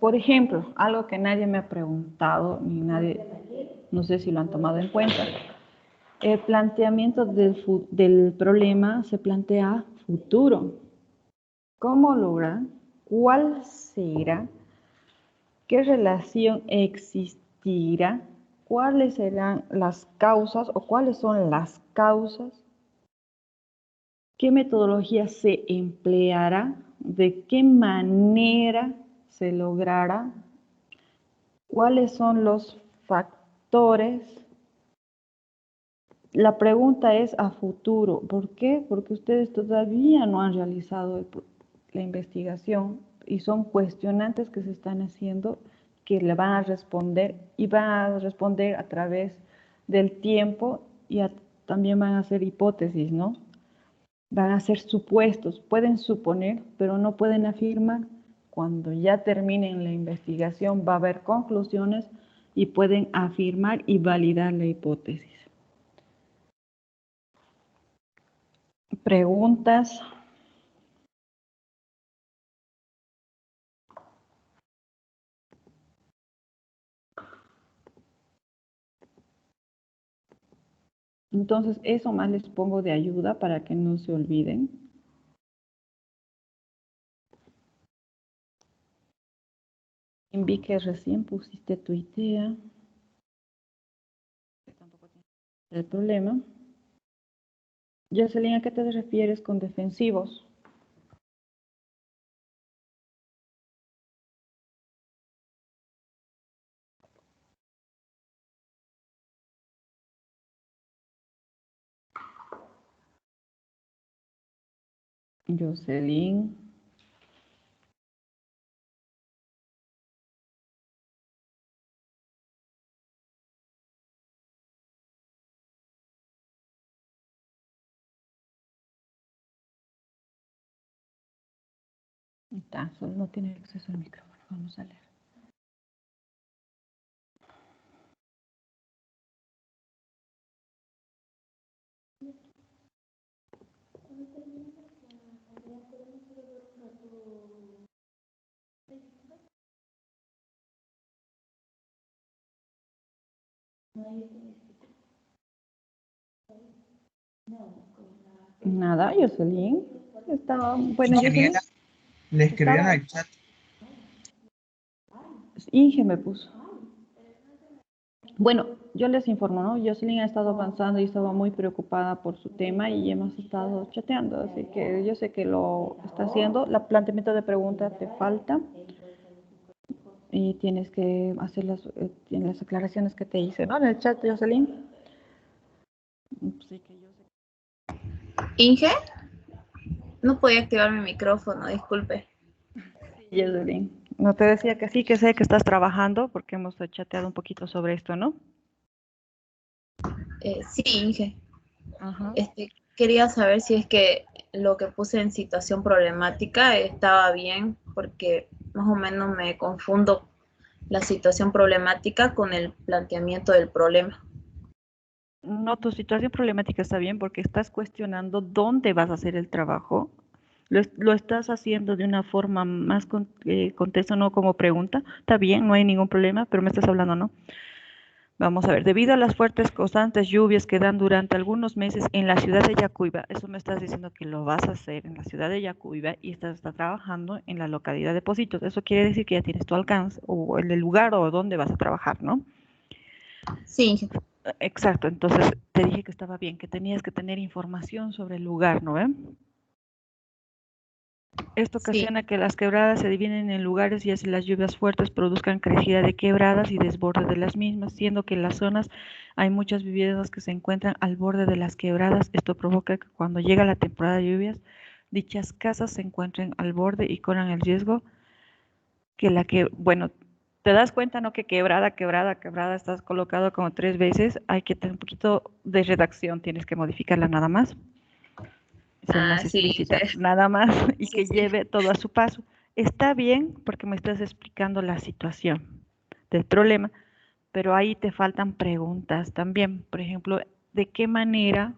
Por ejemplo, algo que nadie me ha preguntado, ni nadie, no sé si lo han tomado en cuenta. El planteamiento del problema se plantea futuro. ¿Cómo lograr? ¿Cuál será? ¿Qué relación existirá? ¿Cuáles serán las causas o cuáles son las causas? ¿Qué metodología se empleará? ¿De qué manera se logrará? ¿Cuáles son los factores? La pregunta es a futuro. ¿Por qué? Porque ustedes todavía no han realizado la investigación y son cuestionantes que se están haciendo que le van a responder y van a responder a través del tiempo y también van a hacer hipótesis, ¿no? Van a ser supuestos, pueden suponer, pero no pueden afirmar. Cuando ya terminen la investigación va a haber conclusiones y pueden afirmar y validar la hipótesis. ¿Preguntas? Entonces, eso más les pongo de ayuda para que no se olviden. Vi que recién pusiste tu idea. El problema. Jocelyn, ¿a qué te refieres con defensivos? Jocelyn. Está, solo no tiene acceso al micrófono. Vamos a leer. Nada, Jocelyn. Estaba, bueno, Jocelyn. Le escribieron al chat. Inge me puso. Bueno, yo les informo, ¿no? Jocelyn ha estado avanzando y estaba muy preocupada por su tema y hemos estado chateando, así que yo sé que lo está haciendo. El planteamiento de preguntas te falta y tienes que hacer las aclaraciones que te hice, ¿no? En el chat, Jocelyn. Sí, que yo sé. Inge, no podía activar mi micrófono, disculpe. Sí, Jocelyn. No te decía que sí, que sé que estás trabajando, porque hemos chateado un poquito sobre esto, ¿no? Sí, Inge. Ajá. Quería saber si es que lo que puse en situación problemática estaba bien, porque más o menos me confundo la situación problemática con el planteamiento del problema. No, tu situación problemática está bien porque estás cuestionando dónde vas a hacer el trabajo. Lo estás haciendo de una forma más contexto, no como pregunta. Está bien, no hay ningún problema, pero me estás hablando, ¿no? Vamos a ver, debido a las fuertes constantes lluvias que dan durante algunos meses en la ciudad de Yacuiba, eso me estás diciendo que lo vas a hacer en la ciudad de Yacuiba y estás trabajando en la localidad de Pocitos. Eso quiere decir que ya tienes tu alcance o el lugar o dónde vas a trabajar, ¿no? Sí. Exacto, entonces te dije que estaba bien, que tenías que tener información sobre el lugar, ¿no? Esto ocasiona que las quebradas se dividen en lugares y así las lluvias fuertes produzcan crecida de quebradas y desborde de las mismas, siendo que en las zonas hay muchas viviendas que se encuentran al borde de las quebradas. Esto provoca que cuando llega la temporada de lluvias, dichas casas se encuentren al borde y corran el riesgo bueno, te das cuenta, ¿no? Que quebrada, estás colocado como 3 veces, hay que tener un poquito de redacción, tienes que modificarla nada más. Ser más explícita, nada más, y que lleve todo a su paso. Está bien porque me estás explicando la situación del problema, pero ahí te faltan preguntas también. Por ejemplo, ¿de qué manera,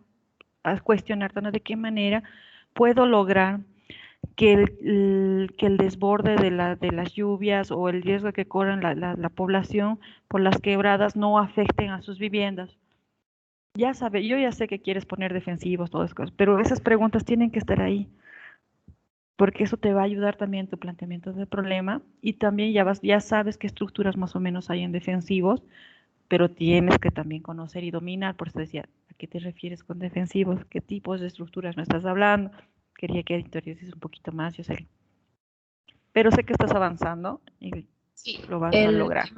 cuestionarte, ¿no? ¿De qué manera puedo lograr que el desborde de las lluvias o el riesgo que corren la población por las quebradas no afecten a sus viviendas? Ya sabe, yo ya sé que quieres poner defensivos, todas esas cosas, pero esas preguntas tienen que estar ahí, porque eso te va a ayudar también en tu planteamiento del problema y también ya sabes qué estructuras más o menos hay en defensivos, pero tienes que también conocer y dominar. Por eso decía, ¿a qué te refieres con defensivos? ¿Qué tipos de estructuras me estás hablando? Quería que editorices un poquito más, yo sé. Pero sé que estás avanzando y lo vas a lograr.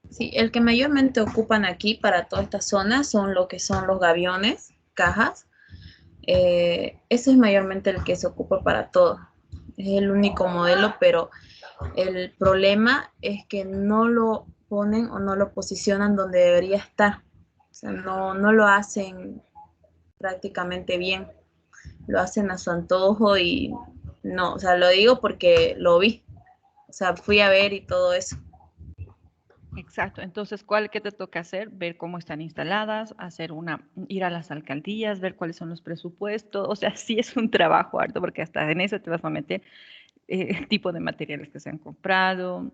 Sí, el que mayormente ocupan aquí para toda esta zona son lo que son los gaviones, cajas. Ese es mayormente el que se ocupa para todo. Es el único modelo, pero el problema es que no lo ponen o no lo posicionan donde debería estar. O sea, no lo hacen prácticamente bien. Lo hacen a su antojo y no, o sea, lo digo porque lo vi. O sea, fui a ver y todo eso. Exacto, entonces, ¿qué te toca hacer? Ver cómo están instaladas, ir a las alcaldías, ver cuáles son los presupuestos, o sea, sí es un trabajo harto, porque hasta en eso te vas a meter, el tipo de materiales que se han comprado,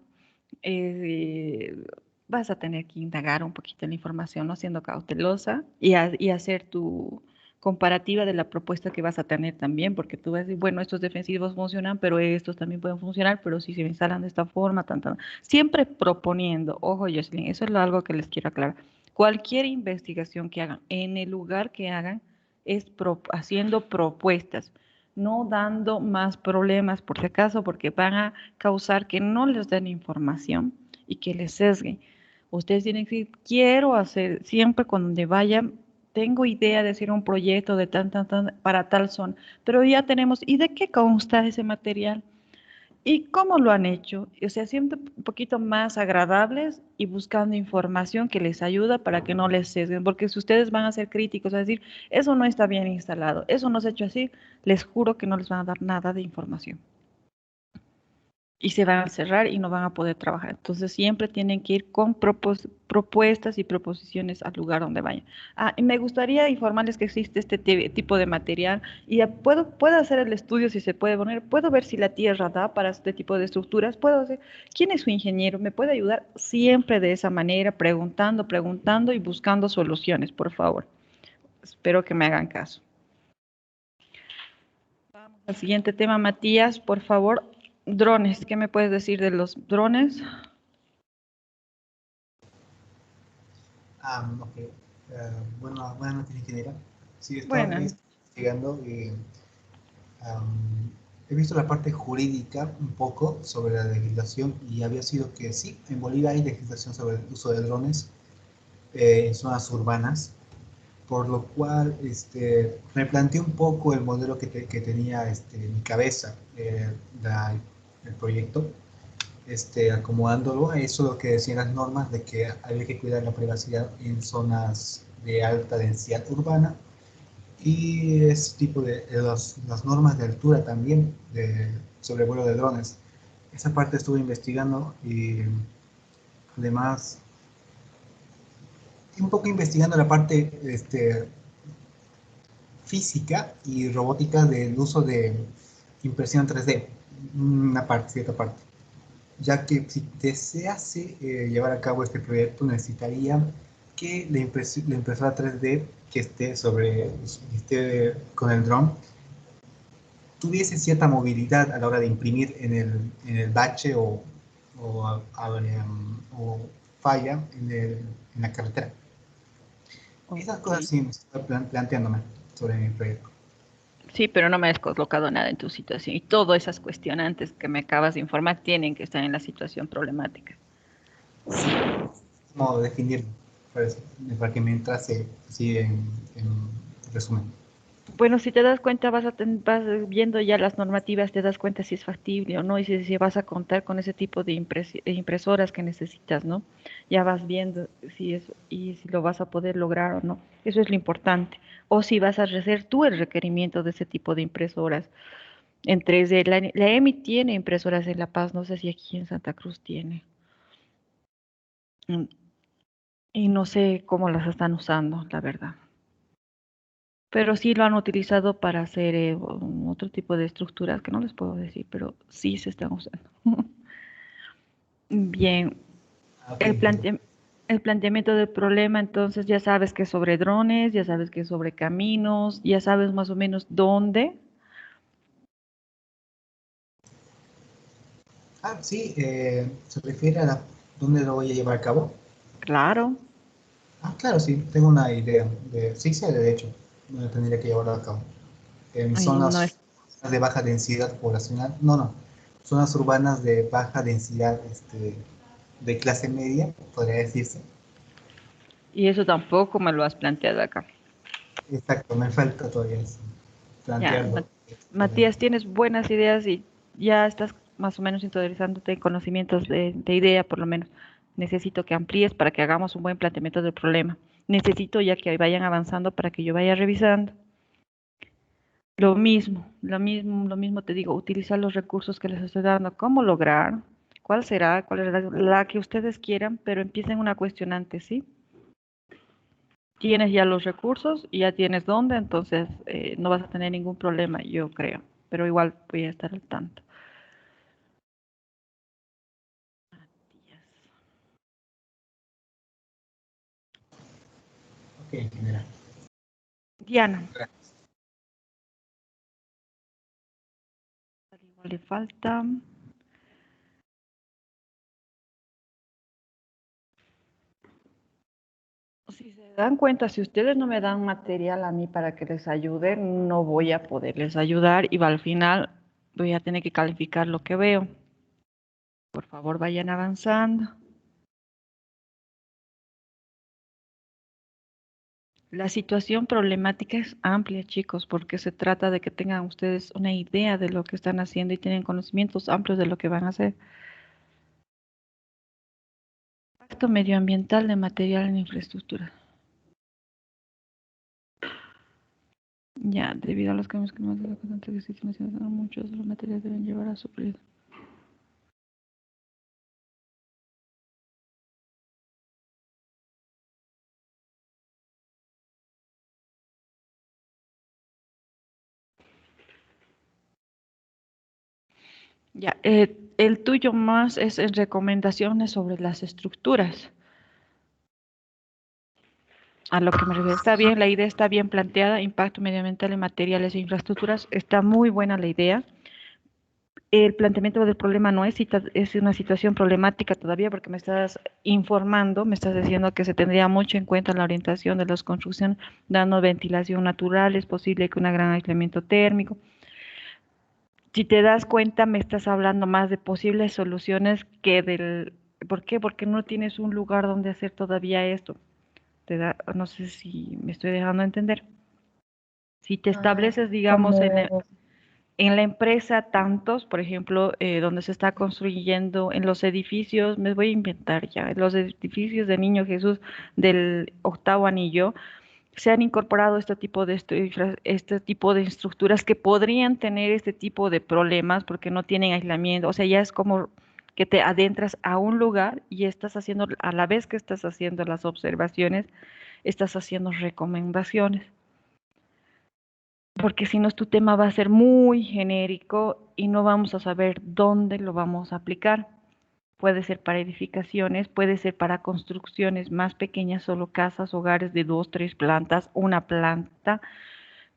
vas a tener que indagar un poquito en la información, ¿no? Siendo cautelosa y hacer tu comparativa de la propuesta que vas a tener también, porque tú vas a decir, bueno, estos defensivos funcionan, pero estos también pueden funcionar, pero si se instalan de esta forma, siempre proponiendo, ojo, Jocelyn, eso es algo que les quiero aclarar. Cualquier investigación que hagan, en el lugar que hagan, es haciendo propuestas, no dando más problemas por si acaso, porque van a causar que no les den información y que les sesguen. Ustedes tienen que decir, quiero hacer, siempre cuando vayan, tengo idea de hacer un proyecto de para tal zona, pero ya tenemos, ¿y de qué consta ese material? ¿Y cómo lo han hecho? O sea, siempre un poquito más agradables y buscando información que les ayuda para que no les sesguen, porque si ustedes van a ser críticos, a decir, eso no está bien instalado, eso no se ha hecho así, les juro que no les van a dar nada de información. Y se van a cerrar y no van a poder trabajar. Entonces siempre tienen que ir con propuestas y proposiciones al lugar donde vayan. Y me gustaría informarles que existe este tipo de material y puedo hacer el estudio si se puede poner, puedo ver si la tierra da para este tipo de estructuras, puedo hacer, ¿quién es su ingeniero? ¿Me puede ayudar? Siempre de esa manera, preguntando y buscando soluciones, por favor. Espero que me hagan caso. Vamos al siguiente tema, Matías, por favor. Drones, ¿qué me puedes decir de los drones? Ok. Buenas noches, ingeniera. Sí, estaba investigando. He visto la parte jurídica un poco sobre la legislación y había sido que sí, en Bolivia hay legislación sobre el uso de drones en zonas urbanas, por lo cual me planteé un poco el modelo que tenía en mi cabeza, el proyecto, acomodándolo a eso lo que decían las normas de que había que cuidar la privacidad en zonas de alta densidad urbana y ese tipo de las normas de altura también sobre vuelo de drones. Esa parte estuve investigando y además un poco investigando la parte física y robótica del uso de impresión 3D, una parte, cierta parte. Ya que si deseas llevar a cabo este proyecto, necesitaría que la impresora 3D que esté con el dron tuviese cierta movilidad a la hora de imprimir en el bache o falla en la carretera. Esas cosas sí me estoy planteándome sobre mi proyecto. Sí, pero no me has colocado nada en tu situación. Y todas esas cuestionantes que me acabas de informar tienen que estar en la situación problemática. Sí, como definirlo, para que me entrase así en resumen. Bueno, si te das cuenta, vas viendo ya las normativas, te das cuenta si es factible o no, y si vas a contar con ese tipo de impresoras que necesitas, ¿no? Ya vas viendo si es, y si lo vas a poder lograr o no. Eso es lo importante. O si vas a hacer tú el requerimiento de ese tipo de impresoras en 3D. La EMI tiene impresoras en La Paz, no sé si aquí en Santa Cruz tiene. Y no sé cómo las están usando, la verdad. Pero sí lo han utilizado para hacer otro tipo de estructuras que no les puedo decir, pero sí se están usando. Bien, el planteamiento del problema, entonces ya sabes que es sobre drones, ya sabes que es sobre caminos, ya sabes más o menos dónde. Sí, se refiere a dónde lo voy a llevar a cabo. Claro. Claro, sí, tengo una idea. Sí sé, de hecho, dónde tendría que llevarlo a cabo. En zonas de baja densidad poblacional, no, zonas urbanas de baja densidad de clase media, podría decirse. Y eso tampoco me lo has planteado acá. Exacto, me falta todavía eso, plantearlo. Matías, tienes buenas ideas y ya estás más o menos interiorizándote en conocimientos de idea, por lo menos. Necesito que amplíes para que hagamos un buen planteamiento del problema. Necesito ya que vayan avanzando para que yo vaya revisando. Lo mismo te digo, utilizar los recursos que les estoy dando. ¿Cómo lograr? ¿Cuál será? ¿Cuál es la que ustedes quieran? Pero empiecen una cuestionante, ¿sí? Tienes ya los recursos y ya tienes dónde, entonces no vas a tener ningún problema, yo creo. Pero igual voy a estar al tanto. Ok, general. Diana. Igual le falta. Si se dan cuenta, si ustedes no me dan material a mí para que les ayude, no voy a poderles ayudar y al final voy a tener que calificar lo que veo. Por favor, vayan avanzando. La situación problemática es amplia, chicos, porque se trata de que tengan ustedes una idea de lo que están haciendo y tienen conocimientos amplios de lo que van a hacer. Impacto medioambiental de material en infraestructura. Ya, debido a los cambios climáticos que existen, muchos de los materiales deben llevar a sufrir. Ya, el tuyo más es en recomendaciones sobre las estructuras. A lo que me refiero, está bien, la idea está bien planteada, impacto medioambiental en materiales e infraestructuras, está muy buena la idea. El planteamiento del problema no es una situación problemática todavía porque me estás informando, me estás diciendo que se tendría mucho en cuenta la orientación de las construcciones, dando ventilación natural, es posible que un gran aislamiento térmico. Si te das cuenta, me estás hablando más de posibles soluciones que del... ¿Por qué? Porque no tienes un lugar donde hacer todavía esto. No sé si me estoy dejando entender. Si te Ah, estableces, digamos, como, en la empresa tantos, por ejemplo, donde se está construyendo en los edificios, me voy a inventar ya, en los edificios de Niño Jesús del octavo anillo, se han incorporado este tipo de estructuras que podrían tener este tipo de problemas porque no tienen aislamiento, o sea, ya es como que te adentras a un lugar y estás haciendo, a la vez que estás haciendo las observaciones, estás haciendo recomendaciones, porque si no tu tema va a ser muy genérico y no vamos a saber dónde lo vamos a aplicar. Puede ser para edificaciones, puede ser para construcciones más pequeñas, solo casas, hogares de 2, 3 plantas, una planta,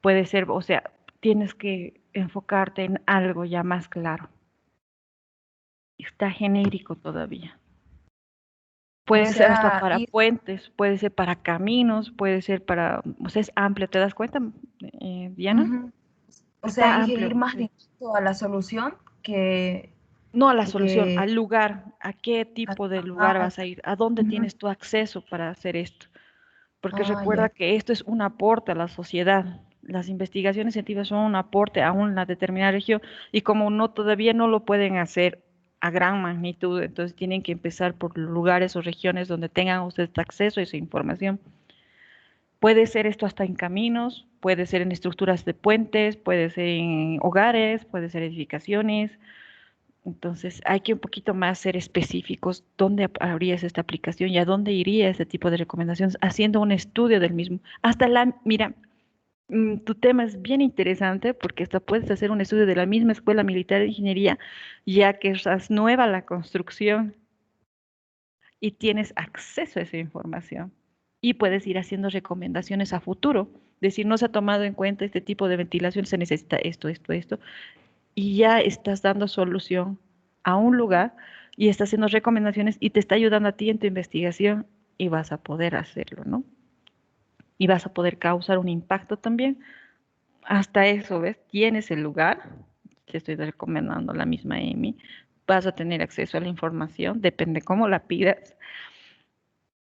puede ser, o sea, tienes que enfocarte en algo ya más claro. Está genérico todavía. o Puede ser hasta sea, para ir, puentes, puede ser para caminos, puede ser para, o sea, es amplio, ¿te das cuenta, Diana? ujú. O sea, Está ir, amplio. ir más Sí. directo a la solución que, No a la solución, que al lugar, a qué tipo de lugar ah, vas a ir, a dónde ujú. tienes tu acceso para hacer esto. Porque Ah, recuerda ya. que esto es un aporte a la sociedad. Las investigaciones científicas son un aporte a una determinada región y como no todavía no lo pueden hacer a gran magnitud, entonces tienen que empezar por lugares o regiones donde tengan ustedes acceso a esa información. Puede ser esto hasta en caminos, puede ser en estructuras de puentes, puede ser en hogares, puede ser edificaciones. Entonces hay que un poquito más ser específicos dónde habría esta aplicación y a dónde iría este tipo de recomendaciones, haciendo un estudio del mismo. Mira, tu tema es bien interesante porque hasta puedes hacer un estudio de la misma Escuela Militar de Ingeniería, ya que es nueva la construcción y tienes acceso a esa información. Y puedes ir haciendo recomendaciones a futuro. Decir, no se ha tomado en cuenta este tipo de ventilación, se necesita esto, esto, esto y ya estás dando solución a un lugar y estás haciendo recomendaciones y te está ayudando a ti en tu investigación y vas a poder hacerlo, ¿no? Y vas a poder causar un impacto también. Hasta eso, ¿ves? Tienes el lugar, te estoy recomendando la misma Emi, vas a tener acceso a la información, depende cómo la pidas,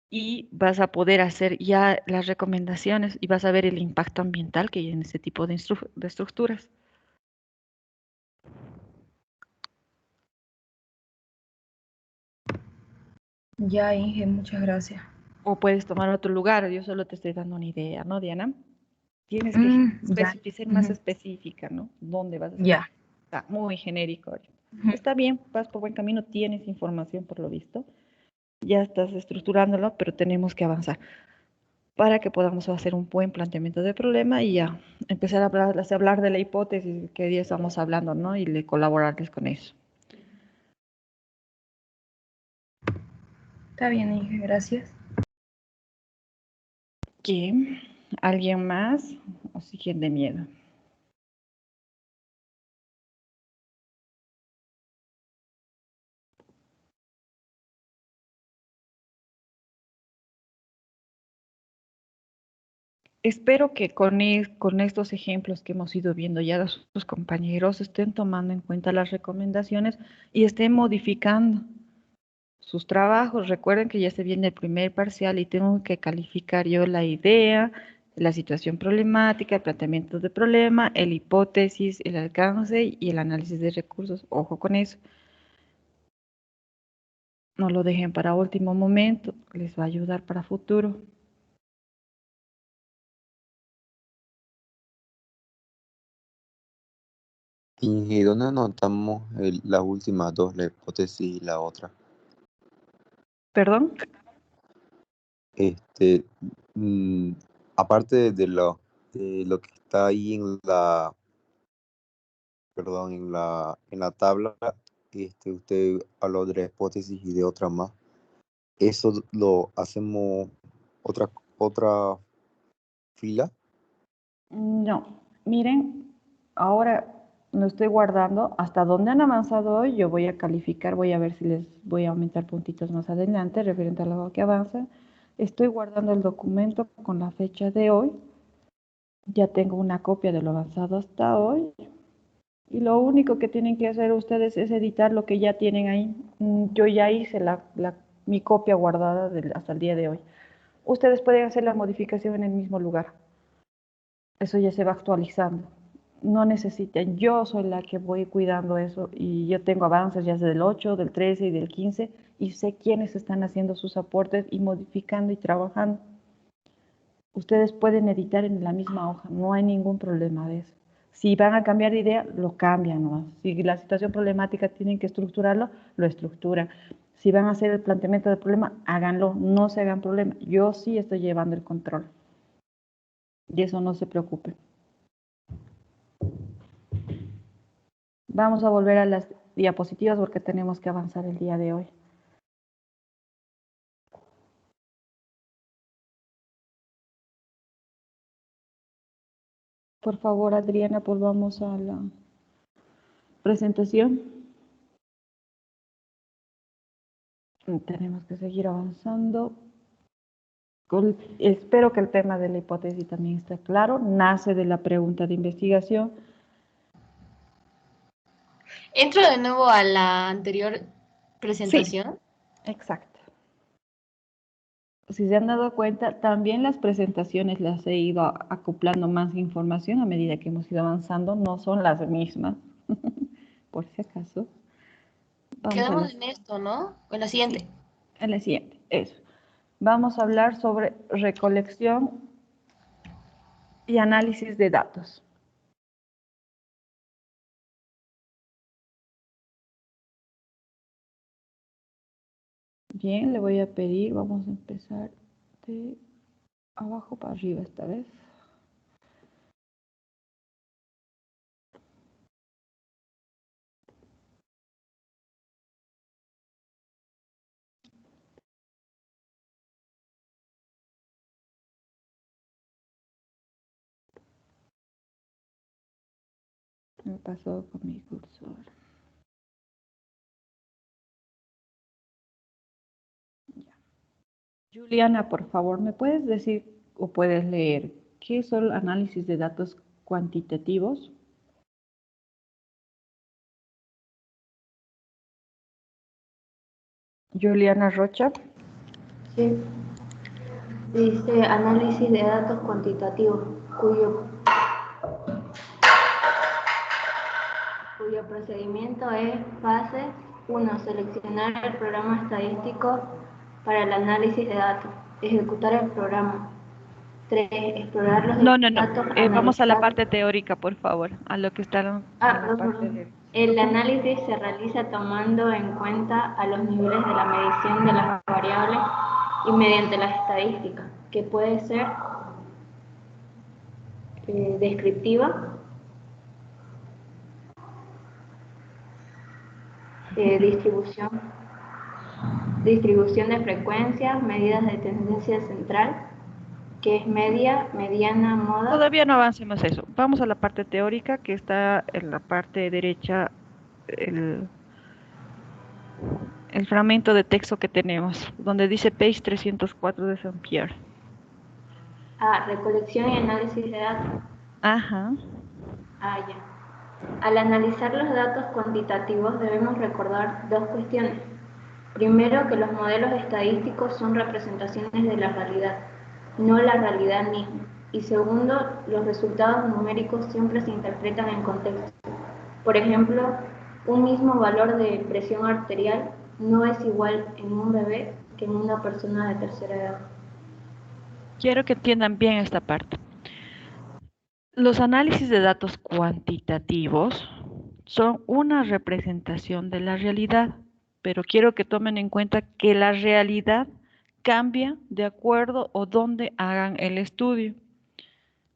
y vas a poder hacer ya las recomendaciones y vas a ver el impacto ambiental que hay en ese tipo de estructuras. Ya, Inge, muchas gracias. O puedes tomar otro lugar, yo solo te estoy dando una idea, ¿no, Diana? Tienes que Ya. ser más Ujú. específica, ¿no? ¿Dónde vas a hacer? Ya. Está muy genérico ahorita. Ujú. Está bien, vas por buen camino, tienes información por lo visto, ya estás estructurándolo, pero tenemos que avanzar para que podamos hacer un buen planteamiento de problema y ya empezar a hablar de la hipótesis que hoy día estamos hablando, ¿no? Y colaborarles con eso. Está bien, Inge, gracias. ¿Quién? ¿Alguien más? ¿O siguen de miedo? Espero que con estos ejemplos que hemos ido viendo ya sus compañeros estén tomando en cuenta las recomendaciones y estén modificando sus trabajos. Recuerden que ya se viene el primer parcial y tengo que calificar yo la idea, la situación problemática, el planteamiento de problema, el hipótesis, el alcance y el análisis de recursos. Ojo con eso. No lo dejen para último momento, les va a ayudar para futuro. ¿Y dónde anotamos las últimas dos, la hipótesis y la otra? ¿Perdón? Este, mm, aparte de lo que está ahí en la, perdón, en la tabla, usted habló de la hipótesis y de otra más. ¿Eso lo hacemos otra fila? No, miren, ahora lo estoy guardando. Hasta dónde han avanzado hoy, yo voy a calificar, voy a ver si les voy a aumentar puntitos más adelante referente a lo que avanza. Estoy guardando el documento con la fecha de hoy. Ya tengo una copia de lo avanzado hasta hoy. Y lo único que tienen que hacer ustedes es editar lo que ya tienen ahí. Yo ya hice mi copia guardada hasta el día de hoy. ustedes pueden hacer la modificación en el mismo lugar. Eso ya se va actualizando. No necesitan, yo soy la que voy cuidando eso y yo tengo avances ya del 8, del 13 y del 15 y sé quiénes están haciendo sus aportes y modificando y trabajando. Ustedes pueden editar en la misma hoja, no hay ningún problema de eso. Si van a cambiar de idea, lo cambian nomás. Si la situación problemática tienen que estructurarlo, lo estructuran. Si van a hacer el planteamiento del problema, háganlo, no se hagan problema. Yo sí estoy llevando el control. Y eso no se preocupen. Vamos a volver a las diapositivas porque tenemos que avanzar el día de hoy. Por favor, Adriana, volvamos a la presentación. Tenemos que seguir avanzando. Espero que el tema de la hipótesis también esté claro. Nace de la pregunta de investigación. ¿Entro de nuevo a la anterior presentación? Sí, exacto. Si se han dado cuenta, también las presentaciones las he ido acoplando más información a medida que hemos ido avanzando. No son las mismas, por si acaso. Quedamos en esto, ¿no? En la siguiente. Sí, en la siguiente, eso. Vamos a hablar sobre recolección y análisis de datos. Bien, le voy a pedir, vamos a empezar de abajo para arriba esta vez. Me pasó con mi cursor. Ya. Juliana, por favor, ¿me puedes decir o puedes leer qué son análisis de datos cuantitativos? Juliana Rocha. Sí. Dice análisis de datos cuantitativos, cuyo procedimiento es fase 1, seleccionar el programa estadístico para el análisis de datos, ejecutar el programa. 3, explorar los datos. Vamos a la parte teórica, por favor, a lo que está en la parte de... El análisis se realiza tomando en cuenta a los niveles de la medición de las variables y mediante las estadísticas, que puede ser descriptiva, distribución de frecuencias, medidas de tendencia central, que es media, mediana, moda. Todavía no avancemos eso. Vamos a la parte teórica que está en la parte derecha, el fragmento de texto que tenemos, donde dice page 304 de Saint-Pierre. Recolección y análisis de datos. Ajá. Ya. Al analizar los datos cuantitativos debemos recordar dos cuestiones. Primero, que los modelos estadísticos son representaciones de la realidad, no la realidad misma. Y segundo, los resultados numéricos siempre se interpretan en contexto. Por ejemplo, un mismo valor de presión arterial no es igual en un bebé que en una persona de tercera edad. Quiero que entiendan bien esta parte. Los análisis de datos cuantitativos son una representación de la realidad, pero quiero que tomen en cuenta que la realidad cambia de acuerdo o donde hagan el estudio.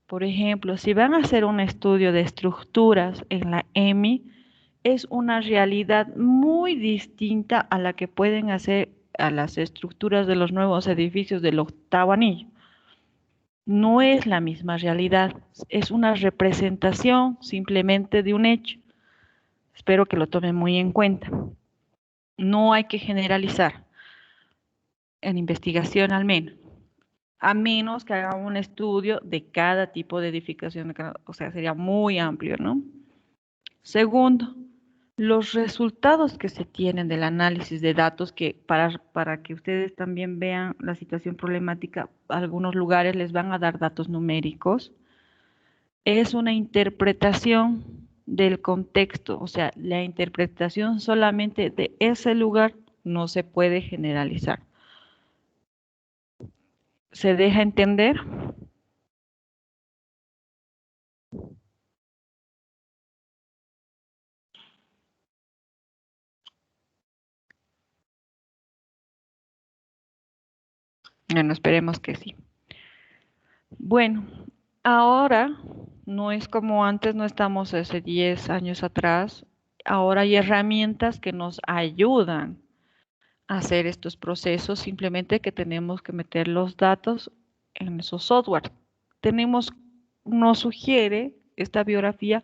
Por ejemplo, si van a hacer un estudio de estructuras en la EMI, es una realidad muy distinta a la que pueden hacer a las estructuras de los nuevos edificios del octavo anillo. No es la misma realidad, es una representación simplemente de un hecho. Espero que lo tomen muy en cuenta. No hay que generalizar, en investigación al menos, a menos que hagan un estudio de cada tipo de edificación, o sea, sería muy amplio, ¿no? Segundo, Los resultados que se tienen del análisis de datos, que para que ustedes también vean la situación problemática, algunos lugares les van a dar datos numéricos, es una interpretación del contexto, o sea, la interpretación solamente de ese lugar no se puede generalizar. ¿Se deja entender? Bueno, esperemos que sí. Bueno, ahora no es como antes, no estamos hace 10 años atrás. Ahora hay herramientas que nos ayudan a hacer estos procesos, simplemente que tenemos que meter los datos en esos software. Nos sugiere esta biografía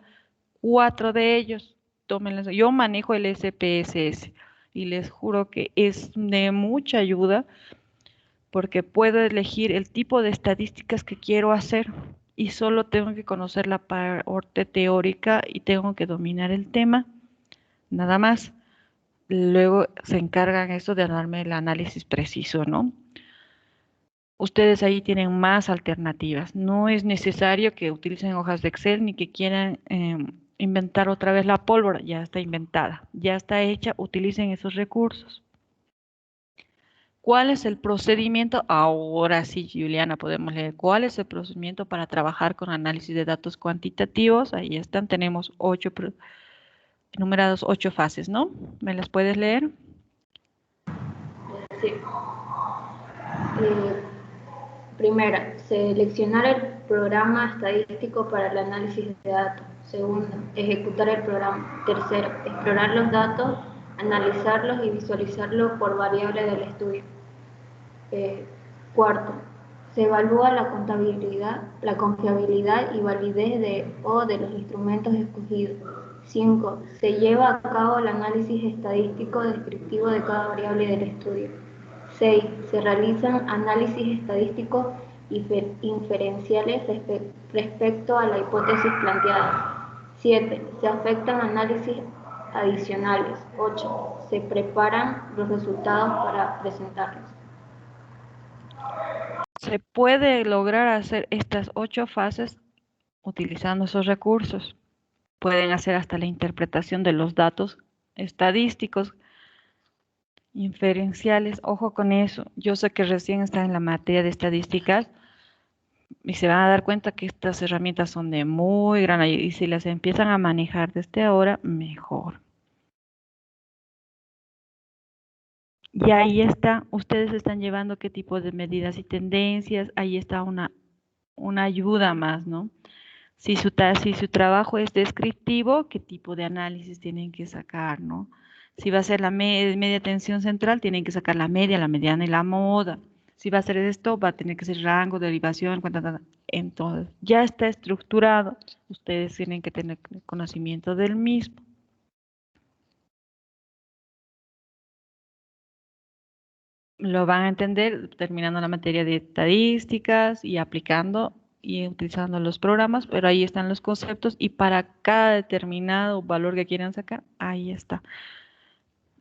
4 de ellos. Tómenlos. Yo manejo el SPSS y les juro que es de mucha ayuda porque puedo elegir el tipo de estadísticas que quiero hacer y solo tengo que conocer la parte teórica y tengo que dominar el tema, nada más. Luego se encargan eso de darme el análisis preciso, ¿no? Ustedes ahí tienen más alternativas. No es necesario que utilicen hojas de Excel ni que quieran inventar otra vez la pólvora. Ya está inventada, ya está hecha. Utilicen esos recursos. ¿Cuál es el procedimiento? Ahora sí, Juliana, podemos leer. ¿Cuál es el procedimiento para trabajar con análisis de datos cuantitativos? Ahí están, tenemos enumerados 8 fases, ¿no? ¿Me las puedes leer? Sí. Primera, seleccionar el programa estadístico para el análisis de datos. Segundo, ejecutar el programa. Tercero, explorar los datos, analizarlos y visualizarlos por variables del estudio. Cuarto, se evalúa la confiabilidad y validez de los instrumentos escogidos. 5. Se lleva a cabo el análisis estadístico descriptivo de cada variable del estudio. 6. Se realizan análisis estadísticos inferenciales respecto a la hipótesis planteada. 7. Se efectúan análisis adicionales. 8. Se preparan los resultados para presentarlos. Se puede lograr hacer estas 8 fases utilizando esos recursos. Pueden hacer hasta la interpretación de los datos estadísticos, inferenciales. Ojo con eso. Yo sé que recién están en la materia de estadísticas y se van a dar cuenta que estas herramientas son de muy gran ayuda y si las empiezan a manejar desde ahora, mejor. Y ahí está, ustedes están llevando qué tipo de medidas y tendencias, ahí está una ayuda más, ¿no? Si su trabajo es descriptivo, ¿qué tipo de análisis tienen que sacar, no? Si va a ser la media tensión central, tienen que sacar la media, la mediana y la moda. Si va a ser esto, va a tener que ser rango, derivación, entonces ya está estructurado. Ustedes tienen que tener conocimiento del mismo. Lo van a entender terminando la materia de estadísticas y aplicando y utilizando los programas, pero ahí están los conceptos y para cada determinado valor que quieran sacar, ahí está.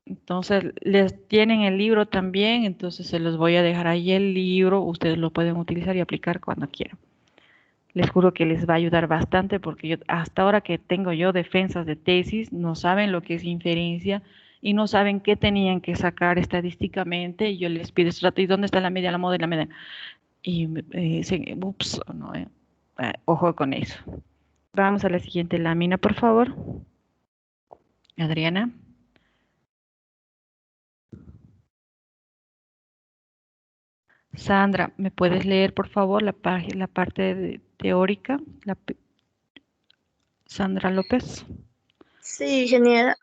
Entonces, les tienen el libro también, entonces se los voy a dejar ahí el libro, ustedes lo pueden utilizar y aplicar cuando quieran. Les juro que les va a ayudar bastante porque yo, hasta ahora que tengo yo defensas de tesis, no saben lo que es inferencia y no saben qué tenían que sacar estadísticamente. Y yo les pido esto, ¿y dónde está la media, la moda y la media? Y dicen, ups, no, ojo con eso. Vamos a la siguiente lámina, por favor. Adriana. Sandra, ¿me puedes leer, por favor, la parte teórica? Sandra López. Sí, ingeniera.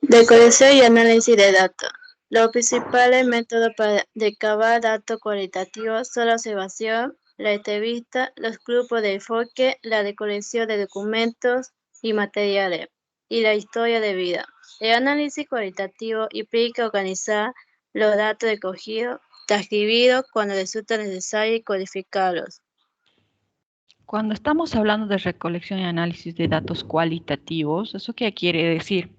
De colección y análisis de datos. Los principales métodos para recabar datos cualitativos son la observación, la entrevista, los grupos de enfoque, la recolección de documentos y materiales, y la historia de vida. El análisis cualitativo implica organizar los datos recogidos, transcribidos cuando resulta necesario y codificarlos. Cuando estamos hablando de recolección y análisis de datos cualitativos, ¿eso qué quiere decir?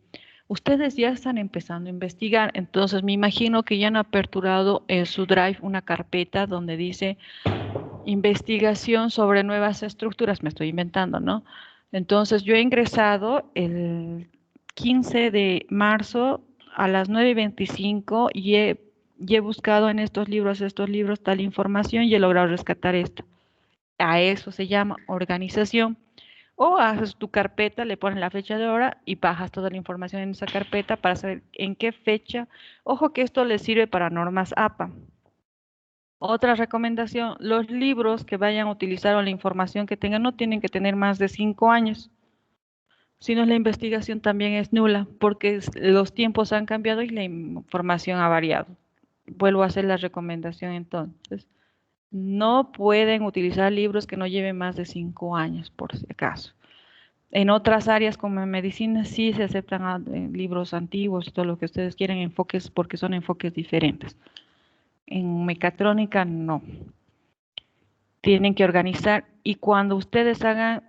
Ustedes ya están empezando a investigar, entonces me imagino que ya han aperturado en su Drive una carpeta donde dice investigación sobre nuevas estructuras, me estoy inventando, ¿no? Entonces yo he ingresado el 15 de marzo a las 9:25 y he buscado en estos libros, tal información y he logrado rescatar esto. A eso se llama organización. O haces tu carpeta, le pones la fecha de hora y bajas toda la información en esa carpeta para saber en qué fecha. Ojo que esto les sirve para normas APA. Otra recomendación, los libros que vayan a utilizar o la información que tengan no tienen que tener más de 5 años. Si no, la investigación también es nula porque los tiempos han cambiado y la información ha variado. Vuelvo a hacer la recomendación entonces. No pueden utilizar libros que no lleven más de 5 años, por si acaso. En otras áreas como en medicina sí se aceptan libros antiguos y todo lo que ustedes quieren, enfoques, porque son enfoques diferentes. En mecatrónica no. Tienen que organizar y cuando ustedes hagan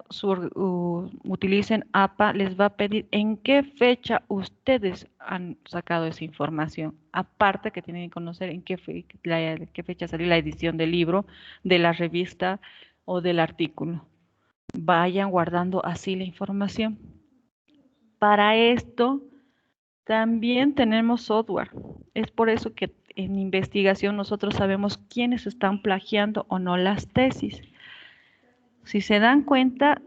utilicen APA, les va a pedir en qué fecha ustedes han sacado esa información. Aparte que tienen que conocer en qué fecha salió la edición del libro, de la revista o del artículo. Vayan guardando así la información. Para esto también tenemos software. Es por eso que en investigación nosotros sabemos quiénes están plagiando o no las tesis. Si se dan cuenta,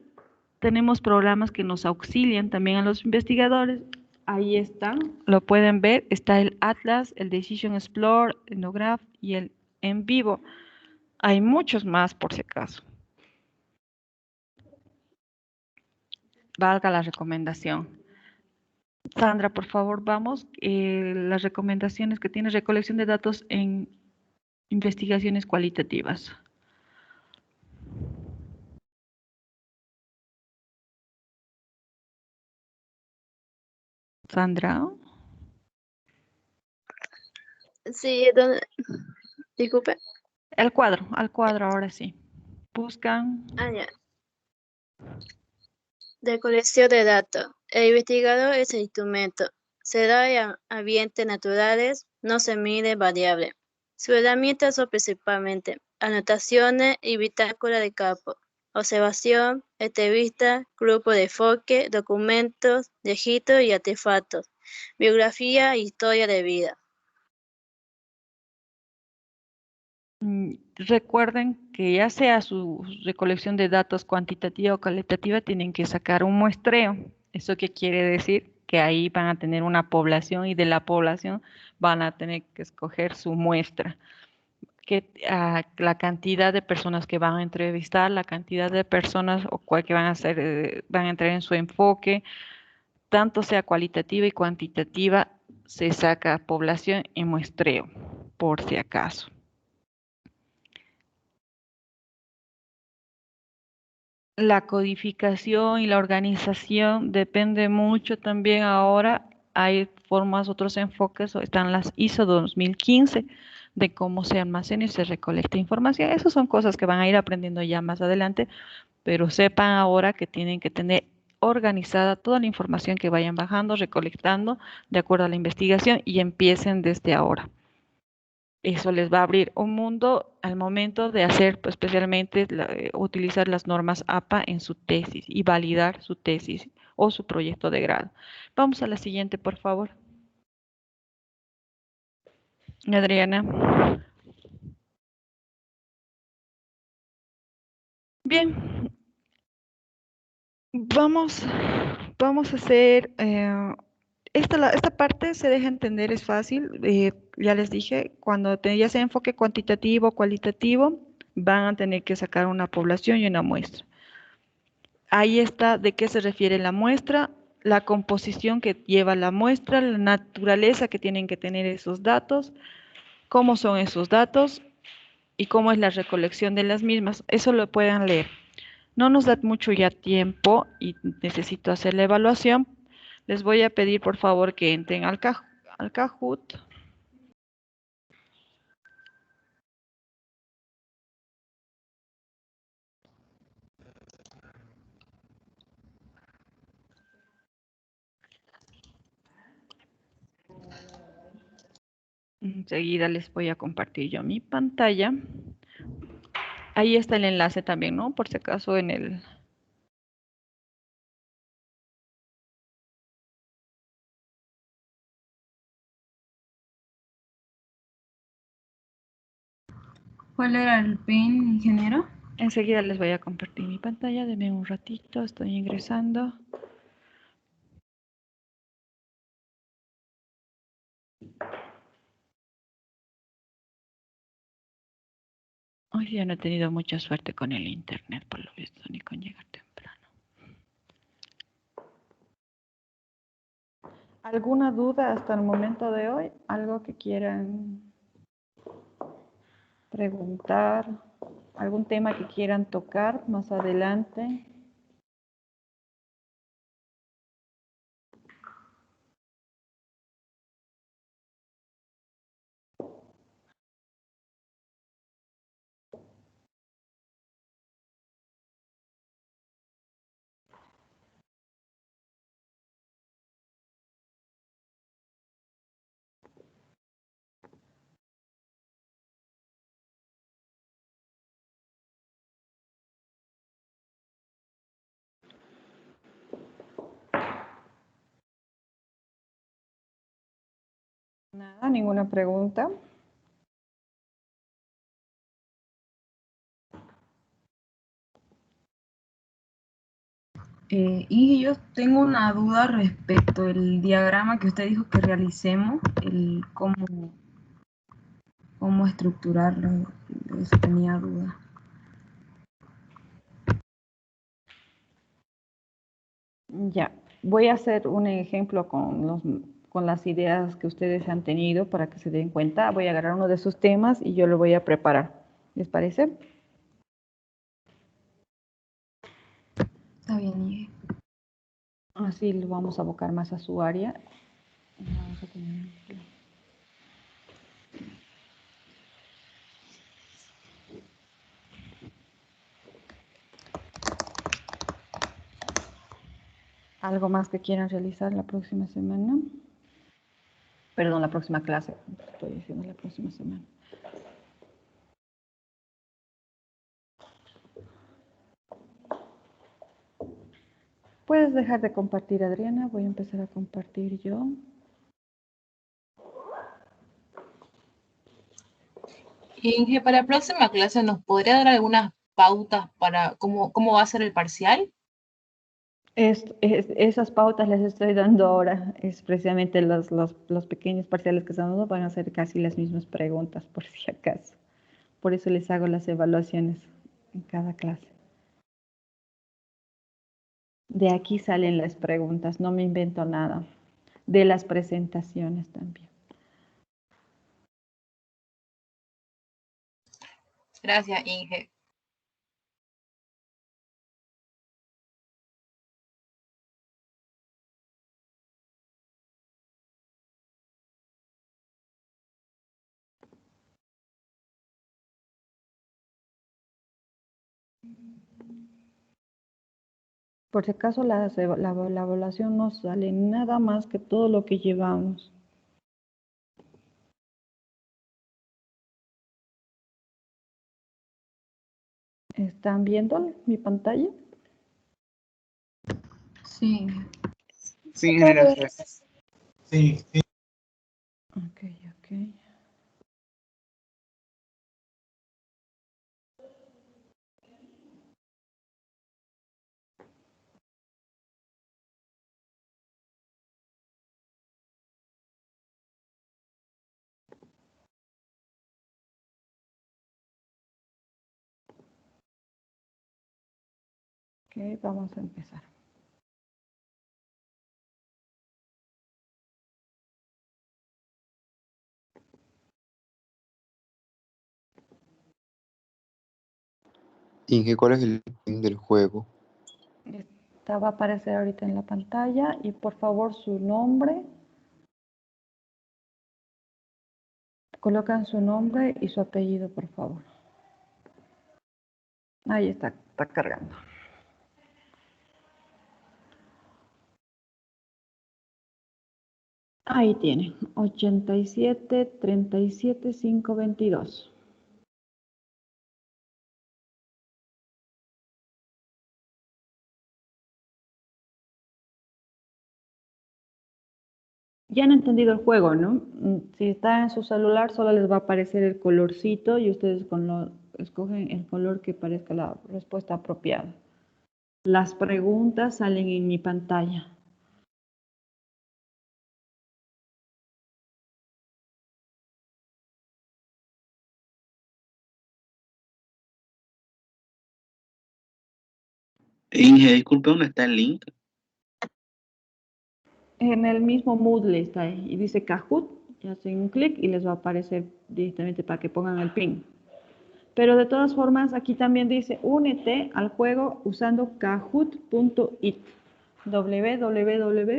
tenemos programas que nos auxilian también a los investigadores. Ahí están, lo pueden ver. Está el Atlas, el Decision Explorer, el Ethnograph y el En Vivo. Hay muchos más por si acaso. Valga la recomendación. Sandra, por favor, vamos. Las recomendaciones que tiene recolección de datos en investigaciones cualitativas. Sandra. Sí, disculpe. Al cuadro ahora sí. Buscan. Ah, ya. De colección de datos. El investigador es el instrumento. Se da en ambientes naturales, no se mide variable. Sus herramientas son principalmente anotaciones y bitácora de campo, observación, entrevista, grupo de enfoque, documentos, registros y artefactos, biografía e historia de vida. Recuerden que ya sea su recolección de datos cuantitativa o cualitativa, tienen que sacar un muestreo. ¿Eso qué quiere decir? Que ahí van a tener una población y de la población van a tener que escoger su muestra. La cantidad de personas que van a entrevistar, la cantidad de personas o cuál que van a entrar en su enfoque, tanto sea cualitativa y cuantitativa, se saca población y muestreo, por si acaso. La codificación y la organización depende mucho también ahora. Hay formas, otros enfoques, están las ISO 2015 de cómo se almacena y se recolecta información. Esas son cosas que van a ir aprendiendo ya más adelante, pero sepan ahora que tienen que tener organizada toda la información que vayan bajando, recolectando de acuerdo a la investigación y empiecen desde ahora. Eso les va a abrir un mundo al momento de hacer, pues, especialmente utilizar las normas APA en su tesis y validar su tesis o su proyecto de grado. Vamos a la siguiente, por favor. Adriana. Bien. Vamos a hacer, esta parte se deja entender, es fácil. Ya les dije, cuando ya sea enfoque cuantitativo o cualitativo, van a tener que sacar una población y una muestra. Ahí está de qué se refiere la muestra, la composición que lleva la muestra, la naturaleza que tienen que tener esos datos, cómo son esos datos y cómo es la recolección de las mismas. Eso lo puedan leer. No nos da mucho ya tiempo y necesito hacer la evaluación. Les voy a pedir por favor que entren al Kahoot. Enseguida les voy a compartir yo mi pantalla. Ahí está el enlace también, ¿no? Por si acaso en el... ¿Cuál era el PIN, ingeniero? Enseguida les voy a compartir mi pantalla. Denme un ratito, estoy ingresando. Hoy día no he tenido mucha suerte con el internet, por lo visto, ni con llegar temprano. ¿Alguna duda hasta el momento de hoy? ¿Algo que quieran preguntar? ¿Algún tema que quieran tocar más adelante? Nada, ninguna pregunta. Y yo tengo una duda respecto al diagrama que usted dijo que realicemos, el cómo estructurarlo, de eso tenía duda. Ya, voy a hacer un ejemplo con las ideas que ustedes han tenido para que se den cuenta. Voy a agarrar uno de sus temas y yo lo voy a preparar. ¿Les parece? Está bien, Ige. Así lo vamos a abocar más a su área. Vamos a tener... ¿Algo más que quieran realizar la próxima semana? Perdón, la próxima clase. Estoy diciendo la próxima semana. Puedes dejar de compartir, Adriana. Voy a empezar a compartir yo. Inge, para la próxima clase, ¿nos podría dar algunas pautas para cómo va a ser el parcial? Esas pautas les estoy dando ahora. Es precisamente los pequeños parciales que están dando van a ser casi las mismas preguntas, por si acaso. Por eso les hago las evaluaciones en cada clase. De aquí salen las preguntas, no me invento nada. De las presentaciones también. Gracias, Inge. Por si acaso la evaluación no sale nada más que todo lo que llevamos. ¿Están viendo mi pantalla? Sí. Sí, ingeniero. Sí, sí. Ok. Ok, vamos a empezar. Inge, ¿cuál es el fin del juego? Esta va a aparecer ahorita en la pantalla y por favor su nombre. Colocan su nombre y su apellido, por favor. Ahí está cargando. Ahí tienen, 87, 37, 5, 22. Ya han entendido el juego, ¿no? Si está en su celular, solo les va a aparecer el colorcito y ustedes escogen el color que parezca la respuesta apropiada. Las preguntas salen en mi pantalla. Inge, disculpe, ¿dónde está el link? En el mismo Moodle está ahí y dice Kahoot, y hacen un clic y les va a aparecer directamente para que pongan el pin. Pero de todas formas, aquí también dice, únete al juego usando kahoot.it, www.kahoot.it.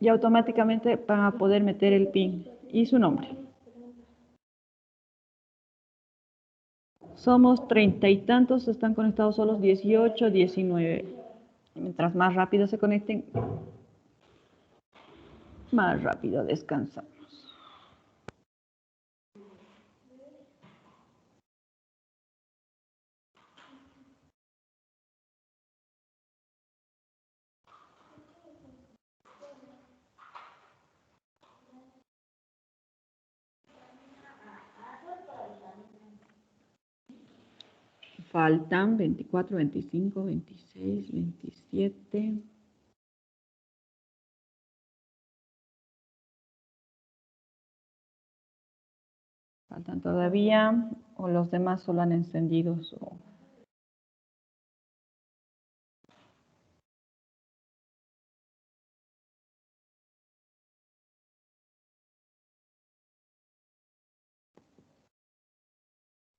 Y automáticamente van a poder meter el pin y su nombre. Somos 30 y tantos, están conectados solos 18, 19. Mientras más rápido se conecten, más rápido descansamos. Faltan 24, 25, 26, 27. Faltan todavía, o los demás solo han encendido su...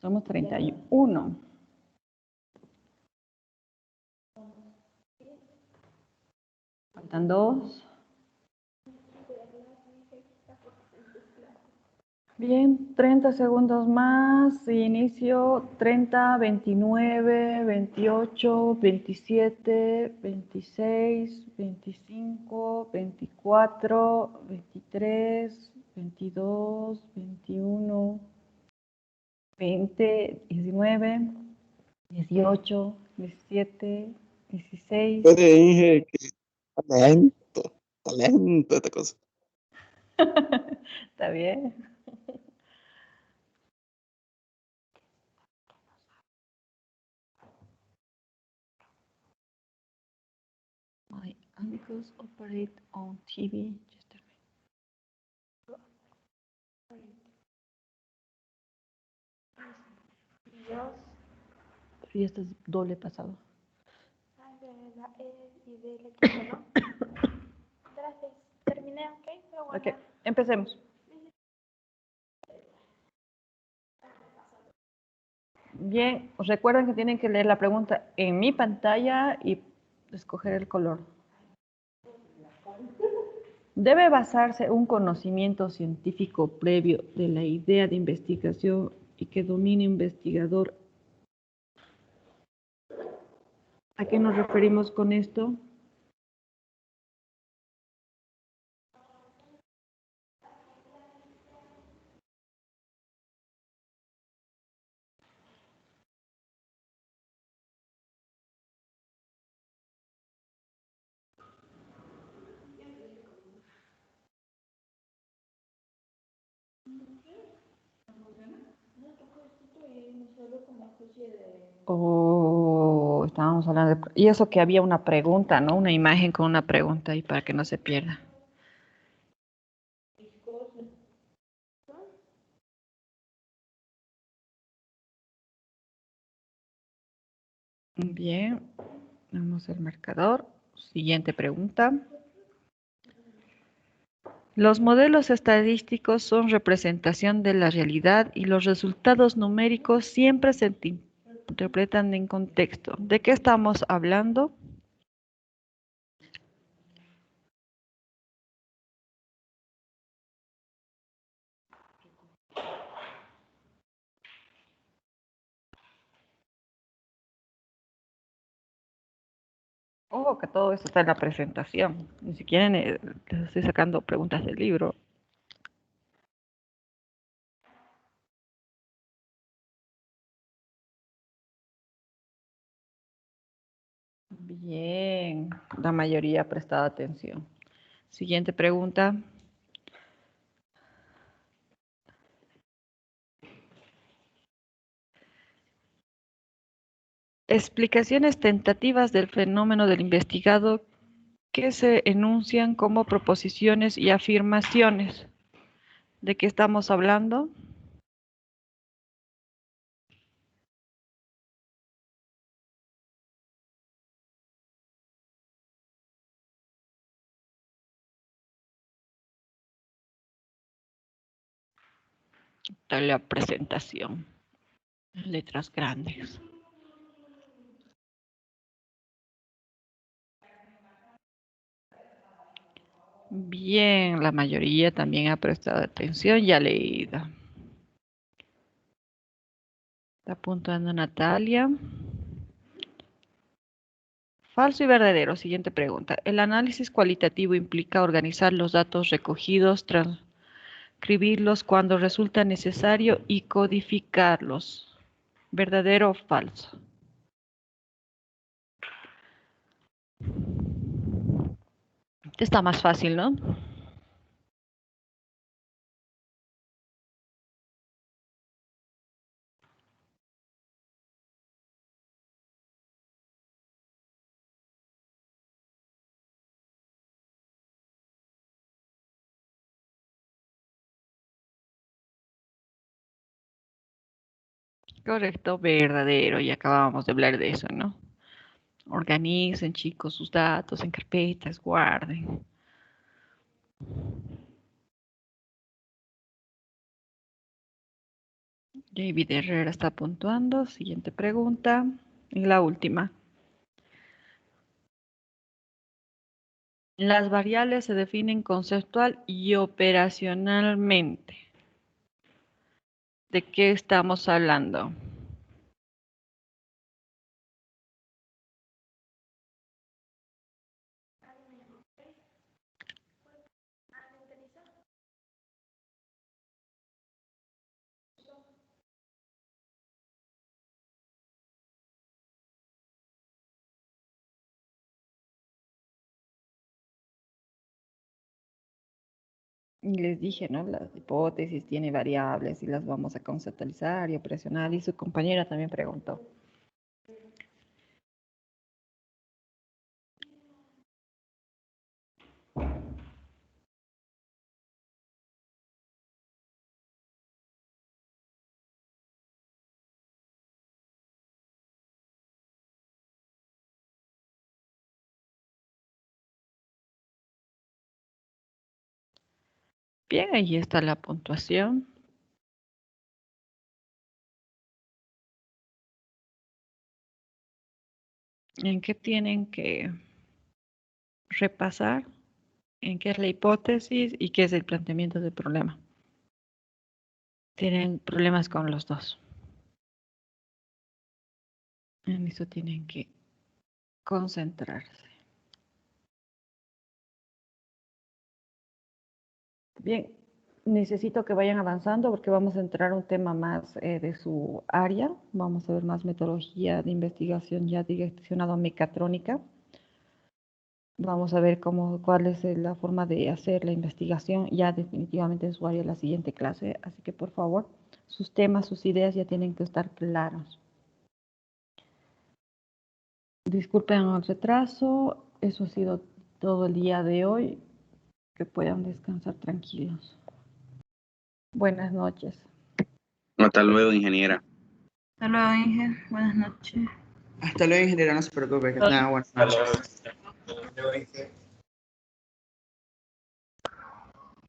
Somos 31. Faltan 2. Bien, 30 segundos más. Inicio 30, 29, 28, 27, 26, 25, 24, 23, 22, 21, 20, 19, 18, 17, 16. Puede, Inge, que está lento esta cosa. Está bien. My uncles operate on TV. Just a minute. Pero ya estás doble pasado. La E y D le quito, ¿no? Gracias. Terminé, ¿ok? Pero bueno. Ok, empecemos. Bien, recuerden que tienen que leer la pregunta en mi pantalla y escoger el color. Debe basarse un conocimiento científico previo de la idea de investigación y que domine investigador. ¿A qué nos referimos con esto? Oh, estábamos hablando de... Y eso que había una pregunta, ¿no? Una imagen con una pregunta ahí para que no se pierda. Bien, vamos al marcador. Siguiente pregunta. Los modelos estadísticos son representación de la realidad y los resultados numéricos siempre se interpretan en contexto. ¿De qué estamos hablando? Ojo que todo eso está en la presentación. Ni siquiera les estoy sacando preguntas del libro. Bien, la mayoría ha prestado atención. Siguiente pregunta. Explicaciones tentativas del fenómeno del investigado que se enuncian como proposiciones y afirmaciones. ¿De qué estamos hablando? Está la presentación. Letras grandes. Bien, la mayoría también ha prestado atención y ha leído. Está apuntando Natalia. Falso y verdadero. Siguiente pregunta. El análisis cualitativo implica organizar los datos recogidos, transcribirlos cuando resulta necesario y codificarlos. ¿Verdadero o falso? Este está más fácil, ¿no? Correcto, verdadero. Y acabamos de hablar de eso, ¿no? Organicen, chicos, sus datos en carpetas, guarden. David Herrera está puntuando. Siguiente pregunta. Y la última. Las variables se definen conceptual y operacionalmente. ¿De qué estamos hablando? Y les dije, ¿no? La hipótesis tiene variables y las vamos a conceptualizar y operacional. Y su compañera también preguntó. Bien, ahí está la puntuación. ¿En qué tienen que repasar? ¿En qué es la hipótesis y qué es el planteamiento del problema? Tienen problemas con los dos. En eso tienen que concentrarse. Bien, necesito que vayan avanzando porque vamos a entrar a un tema más de su área. Vamos a ver más metodología de investigación ya direccionado a mecatrónica. Vamos a ver cuál es la forma de hacer la investigación ya definitivamente en su área en la siguiente clase. Así que por favor, sus temas, sus ideas ya tienen que estar claros. Disculpen el retraso. Eso ha sido todo el día de hoy. Que puedan descansar tranquilos. Buenas noches. Hasta luego, ingeniera. Hasta luego, Inge. Buenas noches. Hasta luego, ingeniero, no se preocupe, que tenga buenas noches. Hasta luego, Inge.